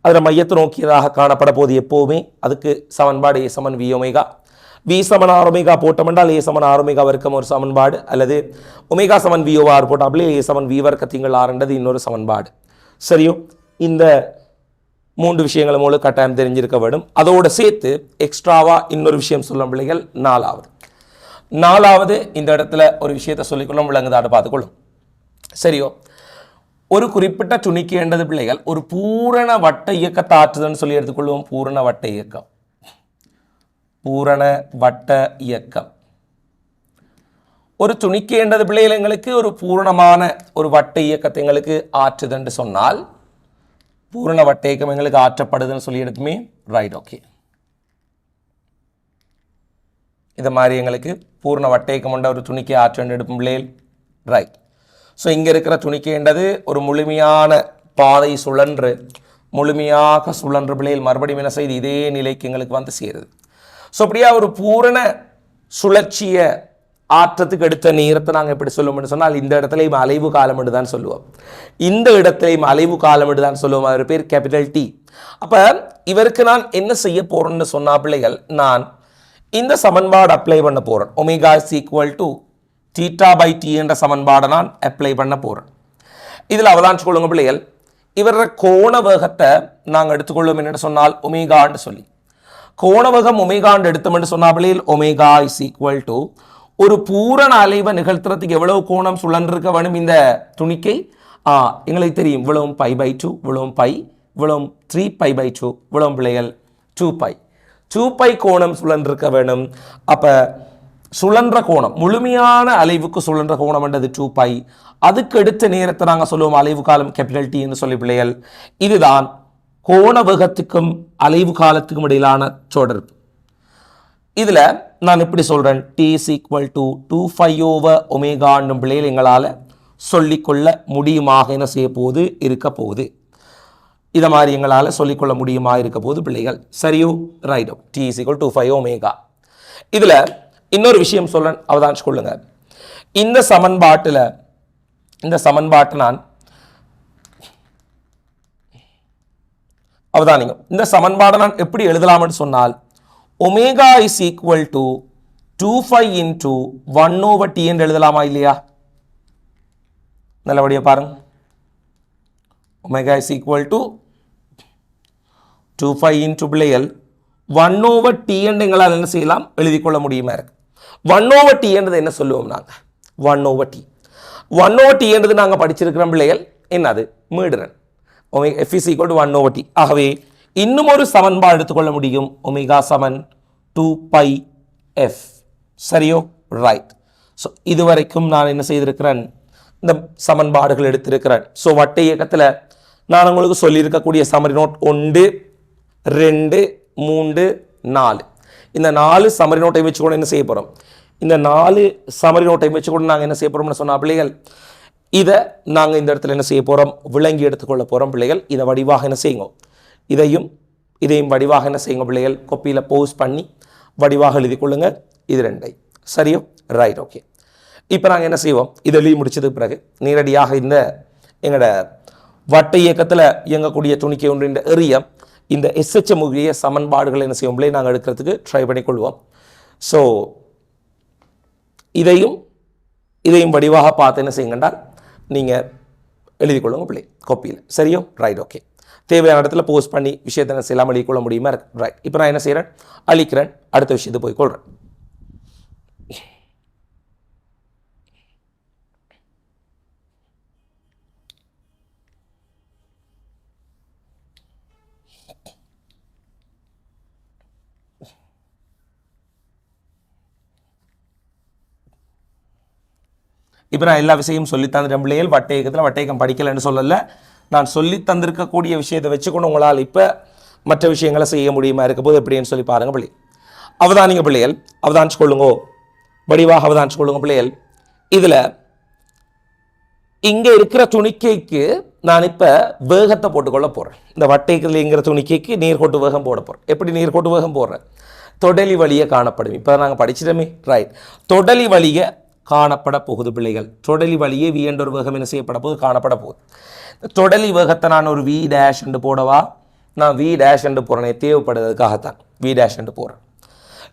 Speaker 1: அதில் மையத்தை நோக்கியதாக காணப்பட போது எப்போவுமே அதுக்கு சமன்பாடு A = V omega. V = R omega போட்டோம் என்றால் A = R ஒமேகா வர்க்கம் ஒரு சமன்பாடு, அல்லது ஒமேகா = VOR போட்டாலே A = V வர்க்க திங்கள் R என்றது இன்னொரு சமன்பாடு. சரியோ? இந்த 3 விஷயங்களும் உங்களுக்கு கட்டாயம் தெரிஞ்சிருக்க வேண்டும். அதோடு சேர்த்து எக்ஸ்ட்ராவா இன்னொரு விஷயம் சொல்லும் பிள்ளைகள், நாலாவது இந்த இடத்துல ஒரு விஷயத்தை சொல்லிக்கொள்ளும் விளங்குதாடு பார்த்துக்கொள்ளும். சரியோ? ஒரு குறிப்பிட்ட துணிக்கை என்றது பிள்ளைகள் ஒரு பூரண வட்ட இயக்கத்தை ஆற்றுதுன்னு சொல்லி எடுத்துக்கொள்வோம். பூரண வட்ட இயக்கம் ஒரு துணிக்கை என்றது பிள்ளைகள் எங்களுக்கு ஒரு பூரணமான ஒரு வட்ட இயக்கத்தை எங்களுக்கு ஆற்றுது என்று சொன்னால் பூரண வட்டேக்கம் எங்களுக்கு ஆற்றப்படுதுன்னு சொல்லி எடுக்குமே. Right, okay. இது மாதிரி எங்களுக்கு பூர்ண வட்டேக்கம் கொண்ட ஒரு துணிக்கை ஆற்றண்டு எடுப்போம் பிள்ளைகள். ரைட். ஸோ இங்கே இருக்கிற துணிக்கைன்றது ஒரு முழுமையான பாதை சுழன்று முழுமையாக சுழன்று பிள்ளைகள் மறுபடியும் என்ன செய்து இதே நிலைக்கு எங்களுக்கு வந்து சேருது. ஸோ அப்படியா ஒரு பூரண சுழற்சியை ஆற்றத்துக்கு எடுத்த நேரத்தை நாங்கள் எப்படி சொல்லுவோம்னு சொன்னால் இந்த இடத்துலையும் அலைவு காலம் என்று தான் சொல்லுவோம். இந்த இடத்துலையும் அலைவு காலம் என்று தான் சொல்லுவோம். அவர் பேர் கேபிட்டல் டி. அப்போ இவருக்கு நான் என்ன செய்ய போகிறேன்னு சொன்னா பிள்ளைகள், நான் இந்த சமன்பாடு அப்ளை பண்ண போகிறேன். Omega is equal to theta by T என்ற சமன்பாடை நான் அப்ளை பண்ண போகிறேன். இதில் அவதானிச்சு கொள்ளுங்க பிள்ளைகள், இவர கோண வேகத்தை நாங்கள் எடுத்துக்கொள்வோம் என்னென்னு சொன்னால் ஒமேகான்னு சொல்லி. கோணவேகம் ஒமேகான்னு எடுத்தோம்னு சொன்னா பிள்ளைகள், ஒமேகா இஸ் ஈக்குவல் டு ஒரு பூரண அலைவை நிகழ்த்துறதுக்கு எவ்வளவு கோணம் சுழன்றிருக்க வேணும் இந்த துணிக்கை. எங்களுக்கு தெரியும் இவ்வளவும் பை பை 2, இவ்வளவும் பை, இவ்வளவும் 3 பை பை 2, இவ்வளவும் பிள்ளைகள் 2 பை. 2 பை கோணம் சுழன்றிருக்க வேணும். அப்போ சுழன்ற கோணம் முழுமையான அலைவுக்கு சுழன்ற கோணம் என்றது 2 பை. அதுக்கு எடுத்த நேரத்தை நாங்கள் சொல்லுவோம் அலைவு காலம் கேபிட்டல் டி என்று சொல்லி பிள்ளைகள். இதுதான் கோண வேகத்துக்கும் அலைவு காலத்துக்கும் இடையிலான தொடர்பு. இதில் நான் எப்படி சொல்கிறேன், T is equal to 2 pi over ஒமேகான்னும் பிள்ளைகள் எங்களால் சொல்லிக்கொள்ள முடியுமாக என்ன செய்ய போகுது இருக்க போகுது. இதை மாதிரி எங்களால் சொல்லிக்கொள்ள முடியுமா இருக்க போகுது பிள்ளைகள். சரியோ? ரைட்டோ. T is equal 2 pi omega. இதில் இன்னொரு விஷயம் சொல்ல அவதானிச்சு கொள்ளுங்க. இந்த சமன்பாட்டை நான் அவதானிங்க. இந்த சமன்பாடை நான் எப்படி எழுதலாம்னு சொன்னால் omega is equal to 2 pi into 1 over T என்று எழுதலாமா இல்லையா? நல்லபடியாக பாருங்க. Omega is equal to 2 pi into பிள்ளைகள் 1 ஓவர் டி என்று எங்களால் என்ன செய்யலாம் எழுதி கொள்ள முடியுமா இருக்கு. 1 ஓவர் டி என்றது என்ன சொல்லுவோம் நாங்கள்? 1 ஓவர் டி. 1 ஓவர் டி என்றது நாங்கள் படிச்சிருக்கிறோம் பிள்ளைகள் என்னது மீடுறன். Omega F is equal to 1 over T. ஆகவே இன்னும் ஒரு சமன்பாடு எடுத்துக்கொள்ள முடியும். ஒமேகா சமன் 2 பை எஃப். சரியோ? ரைட். ஸோ இதுவரைக்கும் நான் என்ன செய்திருக்கிறேன், இந்த சமன்பாடுகள் எடுத்திருக்கிறேன். ஸோ வட்ட இயக்கத்தில் நான் உங்களுக்கு சொல்லியிருக்கக்கூடிய சமரி நோட் 1, 2, 3, 4. இந்த 4 சமரி நோட்டை வச்சு கூட என்ன செய்ய போகிறோம், இந்த 4 சமரி நோட்டை வச்சு கூட நாங்கள் என்ன செய்ய போகிறோம்னு சொன்னால் பிள்ளைகள், இதை நாங்கள் இந்த இடத்துல என்ன செய்ய போகிறோம், விளங்கி எடுத்துக்கொள்ள போகிறோம் பிள்ளைகள். இதை வடிவாக என்ன செய்யுங்க, இதையும் வடிவாக என்ன செய்யுங்க பிள்ளைகள், கொப்பியில் போஸ்ட் பண்ணி வடிவாக எழுதி கொள்ளுங்க. இது 2. சரியோ? Right, okay. இப்போ நாங்கள் என்ன செய்வோம், இதை எழுதி முடிச்சதுக்கு பிறகு நேரடியாக இந்த எங்களோட வட்ட இயக்கத்தில் இயங்கக்கூடிய துணிக்கை ஒன்றின் எறிய இந்த எஸ்ஹெச்எம் உரிய சமன்பாடுகள் என்ன செய்வோம் பிள்ளை நாங்கள் எடுக்கிறதுக்கு ட்ரை பண்ணிக்கொள்வோம். ஸோ இதையும் வடிவாக பார்த்து என்ன செய்யுங்கன்றால் நீங்கள் எழுதி கொள்ளுங்க பிள்ளை கொப்பியில். சரியோ? Right, okay. தேவையான இடத்துல போஸ்ட் பண்ணி விஷயத்தை என்ன செய்யலாம் எழுதி கொள்ள முடியுமா இருக்கு. ரைட். இப்போ நான் என்ன செய்கிறேன், அழிக்கிறேன், அடுத்த விஷயத்தை போய் கொள்கிறேன். இப்போ நான் எல்லா விஷயமும் சொல்லி தந்துட்டேன் பிள்ளைகள். வட்ட இயக்கத்தில் வட்ட இயக்கம் படிக்கலைன்னு சொல்லலை, நான் சொல்லி தந்திருக்கக்கூடிய விஷயத்தை வச்சுக்கொண்டு உங்களால் இப்போ மற்ற விஷயங்களை செய்ய முடியுமா இருக்க போது எப்படின்னு சொல்லி பாருங்கள் பிள்ளை. அவதானிங்க பிள்ளைகள், அவதானிச்சு கொள்ளுங்கோ, வடிவாக அவதானிச்சு கொள்ளுங்க பிள்ளைகள். இதில் இங்கே இருக்கிற துணிக்கைக்கு நான் இப்போ வேகத்தை போட்டுக்கொள்ள போகிறேன். இந்த வட்ட இயக்கத்தில் இருக்கிற துணிக்கைக்கு நேர்கோட்டு வேகம் போட போகிறேன். எப்படி நேர்கோட்டு வேகம் போடுறேன், தொடலி வழியே காணப்படும். இப்போ நாங்கள் படிச்சிட்டோமே. ரைட். தொடலி வழியை காணப்பட போகுது பிள்ளைகள். தொடலி வழியே வி என்ற ஒரு வேகம் என்ன செய்யப்பட போகுது, காணப்பட போகுது. தொடலி வேகத்தை நான் ஒரு வி டேஷ் என்று போடவா, நான் வி டேஷ் என்று போகிறேன், தேவைப்படுறதுக்காகத்தான் வி டேஷ் என்று போகிறேன்.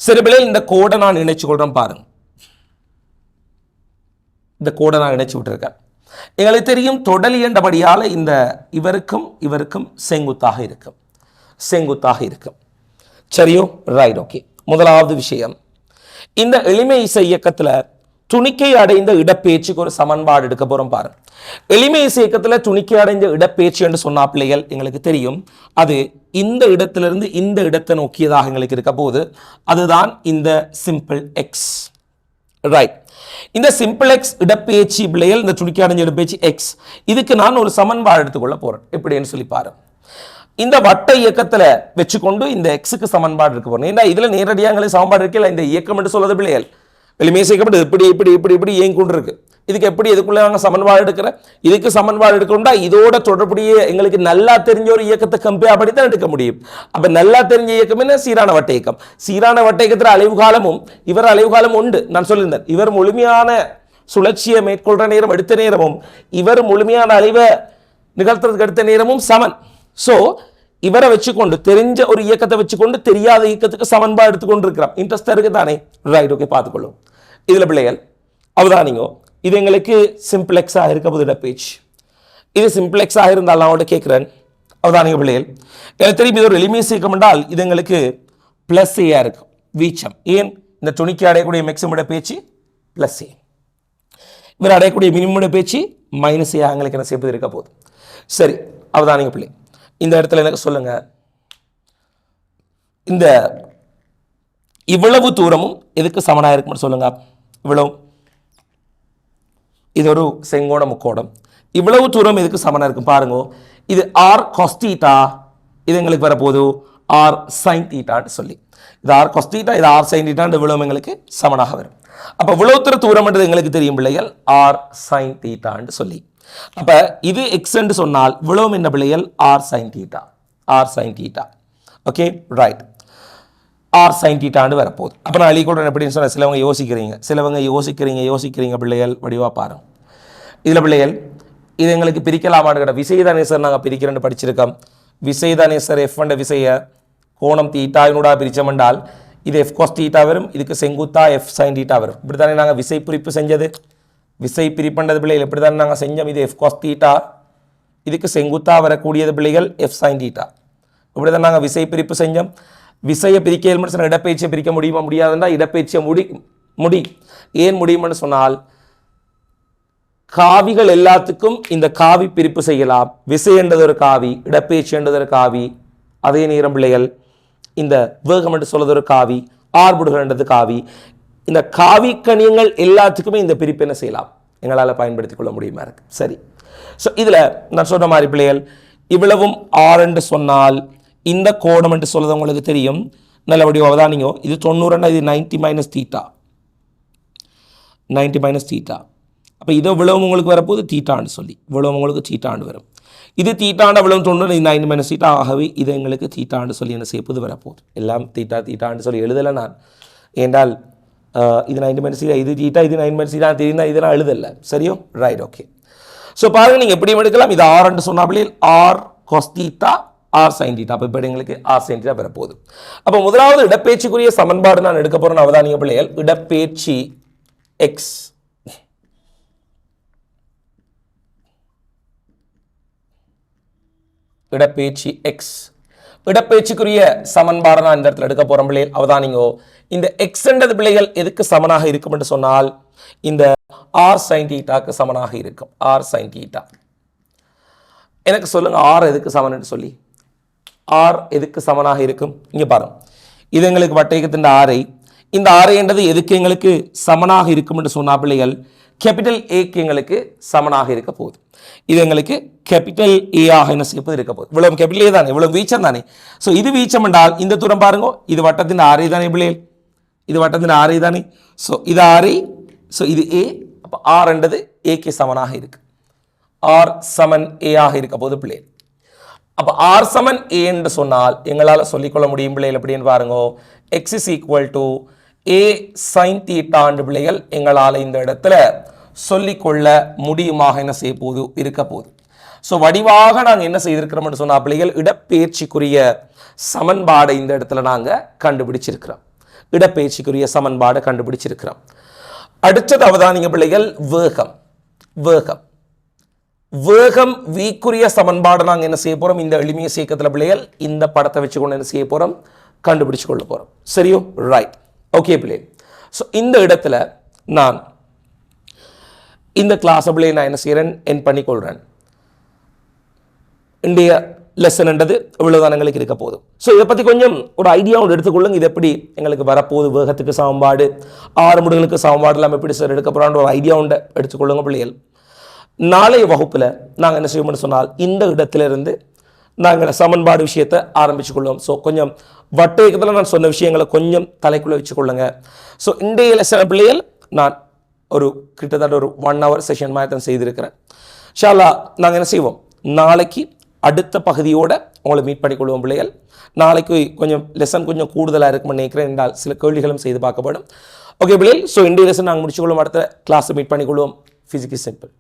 Speaker 1: சரி பிள்ளைகள், இந்த கோடை நான் இணைச்சு கொள்கிறேன் பாருங்க. இந்த கோடை நான் இணைச்சு விட்டுருக்கேன். எங்களுக்கு தெரியும் தொடலி என்றபடியால் இந்த இவருக்கும் செங்குத்தாக இருக்கும். சரியோ? Right, okay. முதலாவது விஷயம், இந்த எளிமை இசை இயக்கத்தில் துணிக்கை அடைந்த இடப்பெயர்ச்சிக்கு ஒரு சமன்பாடு எடுக்க போகிறோம் பாருங்க. எளிமை இசை இயக்கத்தில் துணிக்கை அடைந்த இடப்பெயர்ச்சி என்று சொன்னா பிள்ளைகள் எங்களுக்கு தெரியும், அது இந்த இடத்திலிருந்து இந்த இடத்தை நோக்கியதாக எங்களுக்கு இருக்க போது அதுதான் இந்த சிம்பிள் எக்ஸ். ரைட். இந்த சிம்பிள் எக்ஸ் இடப்பெயர்ச்சி பிள்ளைகள், இந்த துணிக்கை அடைஞ்ச இடப்பெயர்ச்சி எக்ஸ், இதுக்கு நான் ஒரு சமன்பாடு எடுத்துக்கொள்ள போகிறேன். எப்படின்னு சொல்லி பாருங்க. இந்த வட்ட இயக்கத்துல வச்சுக்கொண்டு இந்த எக்ஸுக்கு சமன்பாடு இருக்க போறோம். ஏன்னா இதுல நேரடியாக எங்களுக்கு சமன்பாடு இருக்கல, இந்த இயக்கம் என்று சொல்றது பிள்ளைகள் வெளிமே சேர்க்கப்பட்டு இப்படி இப்படி இப்படி இப்படி இயங்கி கொண்டு இருக்கு. இதுக்கு எப்படி இதுக்குள்ள நாங்கள் சமன்பாடு எடுக்கிற, இதுக்கு சமன்பாடு எடுக்கணும்னா இதோட தொடர்புடைய எங்களுக்கு நல்லா தெரிஞ்ச ஒரு இயக்கத்தை கம்பேர் பண்ணி தான் எடுக்க முடியும். அப்ப நல்லா தெரிஞ்ச இயக்கம் என்ன? சீரான வட்ட இயக்கம். சீரான வட்ட இயக்கத்தில் அலைவு காலமும் இவர் அலைவு காலம் உண்டு. நான் சொல்லியிருந்தேன், இவர் முழுமையான சுழற்சியை மேற்கொள்ற நேரம் எடுத்த நேரமும் இவர் முழுமையான அலைவை நிகழ்த்துறதுக்கு எடுத்த நேரமும் சமன். ஸோ இவரை வச்சுக்கொண்டு தெரிஞ்ச ஒரு இயக்கத்தை வச்சுக்கொண்டு தெரியாத இயக்கத்துக்கு சமன்பாடு எடுத்துக்கொண்டு இருக்கிறோம். இன்ட்ரெஸ்ட் இருக்கு தானே? ரைட், ஓகே, பார்த்துக்கொள்ளும். இதுல பிள்ளைகள் அவதானிங்க, இது எங்களுக்கு சிம்பிளெக்ஸாக இருக்க போது இடப்பேச்சு. இது சிம்பிளெக்ஸாக இருந்தால் நான் அவங்கள்ட்ட கேட்குறேன். அவதானிங்க பிள்ளைகள், எனக்கு தெரியும் இது ஒரு எளிமையை சேர்க்க என்றால் இது எங்களுக்கு பிளஸ் ஏயா இருக்கும் வீச்சம். ஏன்? இந்த துணிக்கு அடையக்கூடிய மேக்ஸிமம் இடப்பேச்சு பிளஸ் ஏ, இவர் அடையக்கூடிய மினிமம் இடப்பேச்சு மைனஸ் ஏ எங்களுக்கு என்ன சேர்ப்பது இருக்க போகுது. சரி, அவதானிங்க பிள்ளை, இந்த இடத்துல எனக்கு சொல்லுங்க, இந்த இவ்வளவு தூரமும் எதுக்கு சமனா இருக்குன்னு சொல்லுங்க. இவ்வளவு, இது ஒரு செங்கோண முக்கோணம், இவ்வளவு தூரம் எதுக்கு சமனா இருக்கு பாருங்க. இது ஆர் காஸ் தீட்டா, இது எங்களுக்கு வரப்போது ஆர் சைன் தீட்டான்னு சொல்லி, இது ஆர் காஸ் தீட்டா, இது ஆர் சைன் தீட்டான்னு இவ்வளவு எங்களுக்கு சமனாக வரும். அப்ப இவ்வளவு தூரம் எங்களுக்கு தெரியும் பிள்ளைகள் ஆர் சைன் தீட்டான்னு சொல்லி. அப்ப இது எக்ஸ் என்று சொன்னால் இவ்வளவு என்ன பிள்ளைகள்? R sine theta, R sine theta. Okay, right, R sine தீட்டான்னு வரப்போகுது. அப்போ நான் அழிக்கூட எப்படின்னு சொன்ன சிலவங்க யோசிக்கிறீங்க பிள்ளைகள் வடிவா பாருங்க. இதில் பிள்ளைகள் இது எங்களுக்கு பிரிக்கலாமான்னு கேட்ட விசைதானேசர் நாங்கள் பிரிக்கிறேன்னு படிச்சிருக்கோம். விசைதானேசர் எஃப் என்ற விசையை கோணம் தீட்டாவினூடா பிரிச்சமென்றால் இது எஃப் காஸ் தீட்டா வரும், இதுக்கு செங்குத்தா எஃப் சைன் தீட்டா வரும். இப்படி தானே நாங்கள் விசை பிரிப்பு செஞ்சது, விசை பிரிப்பண்டது பிள்ளைகள் எப்படி தானே நாங்கள் செஞ்சோம். இது எஃப் காஸ் தீட்டா, இதுக்கு செங்குத்தா வரக்கூடியது பிள்ளைகள் எஃப் சைன் தீட்டா. இப்படி தான் நாங்கள் விசை பிரிப்பு செஞ்சோம். விசையை பிரிக்க இடப்பெயர்ச்சியை பிரிக்க முடியுமா? முடியாதுன்னா இடப்பெயர்ச்சியை முடி ஏன் முடியும்னு சொன்னால் காவிகள் எல்லாத்துக்கும் இந்த காவி பிரிப்பு செய்யலாம். விசை என்றது ஒரு காவி, இடப்பெயர்ச்சி என்றது ஒரு காவி, அதே நேரம் பிள்ளைகள் இந்த வேகம் என்று சொல்வது ஒரு காவி, ஆர்புடுகள் என்றது காவி. இந்த காவி கணியங்கள் எல்லாத்துக்குமே இந்த பிரிப்பு என்ன செய்யலாம், எங்களால் பயன்படுத்திக் கொள்ள முடியுமா இருக்கு. சரி, ஸோ இதில் நான் சொன்ன மாதிரி பிள்ளைகள் இவ்வளவும் ஆர் என்று சொன்னால் இந்த கோணம் என்று சொல்றது உங்களுக்கு தெரியும் நல்லபடியாக அவதானிங்க. இது 90, இது 90 மைனஸ் தீட்டா, 90 மைனஸ் தீட்டா. அப்போ இதை இவ்வளவு உங்களுக்கு வரப்போது தீட்டான்னு சொல்லி இவ்வளவு உங்களுக்கு தீட்டாண்டு வரும். இது தீட்டாண்டு அவ்வளவு 90, இது 90 மைனஸ் தீட்டா. ஆகவே இது எங்களுக்கு தீட்டாண்டு சொல்லி என்ன செய்யப்போது வரப்போகுது. எல்லாம் தீட்டாண்டு சொல்லி எழுதலை நான், ஏன்றால் இது 90 மைனஸ் தீட்டா, இது தீட்டா, இது 90 மைனஸ் தீட்டா தெரியுதா, இதெல்லாம் எழுதலை. சரியோ? Right, okay. ஸோ பாருங்க, நீங்கள் எப்படி எடுக்கலாம். இது ஆர் என்று சொன்னாலே R cos theta R sine theta. அப்போ இப்போ எங்களுக்கு ஆர் சைன் தீட்டா பெறப்போகுது. அப்போ முதலாவது இடப்பெயர்ச்சிக்குரிய சமன்பாடு நான் எடுக்க போகிறேன் அவதானிய பிள்ளைகள். இடப்பெயர்ச்சி எக்ஸ், இடப்பெயர்ச்சி எக்ஸ், இடப்பெயர்ச்சிக்குரிய சமன்பாடு நான் இந்த இடத்துல எடுக்க போகிறேன் பிள்ளைகள். அவதானிங்கோ, இந்த எக்ஸ் என்றது பிள்ளைகள் எதுக்கு சமனாக இருக்கும் என்று சொன்னால் இந்த ஆர் சைன் தீட்டாக்கு சமனாக இருக்கும். R sine theta. எனக்கு சொல்லுங்க ஆர் எதுக்கு சமன் என்று சொல்லி. ஆர் எதுக்கு சமனாக இருக்கும்? இங்கே பாருங்க, இது எங்களுக்கு வட்டயத்தின் ஆரை, இந்த ஆரை என்றது எதுக்கு எங்களுக்கு சமனாக இருக்கும் என்று சொன்னா பிள்ளைகள் கேபிட்டல் ஏக்கு எங்களுக்கு சமனாக இருக்க போகுது. இது எங்களுக்கு கேபிட்டல் ஏ ஆக என்ன செய்யப்போது இருக்க போகுது. இவ்வளவு கேபிட்டல் ஏ தானே, இவ்வளவு வீச்சம் தானே. ஸோ இது வீச்சம் என்றால் இந்த தூரம் பாருங்க, இது வட்டத்தின் ஆரை தானே பிள்ளைகள், இது வட்டத்தின் ஆரை தானே. ஸோ இது ஆரை, ஸோ இது ஏ. அப்போ ஆர் என்றது ஏக்கு சமனாக இருக்கு. ஆர் சமன் ஏ ஆக இருக்க போது பிள்ளைகள். அப்போ ஆர் சமன் ஏ என்று சொன்னால் எங்களால் சொல்லிக்கொள்ள முடியும் பிள்ளைகள் எப்படின்னு பாருங்க. X is equal to A sine தீட்டாண்டு பிள்ளைகள் எங்களால் இந்த இடத்துல சொல்லிக்கொள்ள முடியுமாக என்ன செய்ய போது இருக்க போகுது. ஸோ வடிவாக நாங்கள் என்ன செய்திருக்கிறோம்னு சொன்னால் பிள்ளைகள் இடப்பெயர்ச்சிக்குரிய சமன்பாடை இந்த இடத்துல நாங்கள் கண்டுபிடிச்சிருக்கிறோம். இடப்பெயர்ச்சிக்குரிய சமன்பாடை கண்டுபிடிச்சிருக்கிறோம். அடுத்தது அவதானிங்க பிள்ளைகள் வேகம். வேகம் வேகம் வீக்குரிய சமன்பாடு நாங்கள் என்ன செய்ய போகிறோம், இந்த எளிமைய சேர்க்கத்தில் பிள்ளைகள் இந்த படத்தை வச்சுக்கொண்டு என்ன செய்ய போகிறோம், கண்டுபிடிச்சு கொள்ள போகிறோம். சரியோ? ரைட், ஓகே பிள்ளை. ஸோ இந்த இடத்துல நான் இந்த கிளாஸ் பிள்ளை நான் என்ன செய்கிறேன், என் பண்ணிக்கொள்கிறேன். இன்றைய லெசன் என்றது இவ்வளவுதான் எங்களுக்கு இருக்க போதும். ஸோ இதை பற்றி கொஞ்சம் ஒரு ஐடியா ஒன்று எடுத்துக்கொள்ளுங்க. இது எப்படி எங்களுக்கு வரப்போகுது, வேகத்துக்கு சமன்பாடு, ஆறு முடிகளுக்கு சமன்பாடு எல்லாம் எப்படி சார் எடுக்க போகிறான்ற ஒரு ஐடியா ஒன்று எடுத்துக்கொள்ளுங்க பிள்ளைகள். நாளைய வகுப்பில் நாங்கள் என்ன செய்வோம்னு சொன்னால் இந்த இடத்திலிருந்து நாங்கள் சமன்பாடு விஷயத்தை ஆரம்பிச்சுக்கொள்வோம். ஸோ கொஞ்சம் வட்ட இயக்கத்தில் நான் சொன்ன விஷயங்களை கொஞ்சம் தலைக்குள்ளே வச்சுக்கொள்ளுங்க. ஸோ இன்றைய லெசன் பிள்ளைகள் நான் ஒரு கிட்டத்தட்ட ஒரு 1 hour செஷன் மாதிரி தான் செய்திருக்கிறேன். இன்ஷா அல்லாஹ் நாங்கள் என்ன செய்வோம், நாளைக்கு அடுத்த பகுதியோடு உங்களை மீட் பண்ணிக்கொள்வோம் பிள்ளைகள். நாளைக்கு கொஞ்சம் லெசன் கொஞ்சம் கூடுதலாக இருக்கும்னு நினைக்கிறேன் என்றால் சில கேள்விகளும் செய்து பார்க்கப்படும். ஓகே பிள்ளைகள், ஸோ இன்றைய லெசன் நாங்கள் முடிச்சுக்கொள்வோம். அடுத்த கிளாஸை மீட் பண்ணிக்கொள்வோம். Physics simple.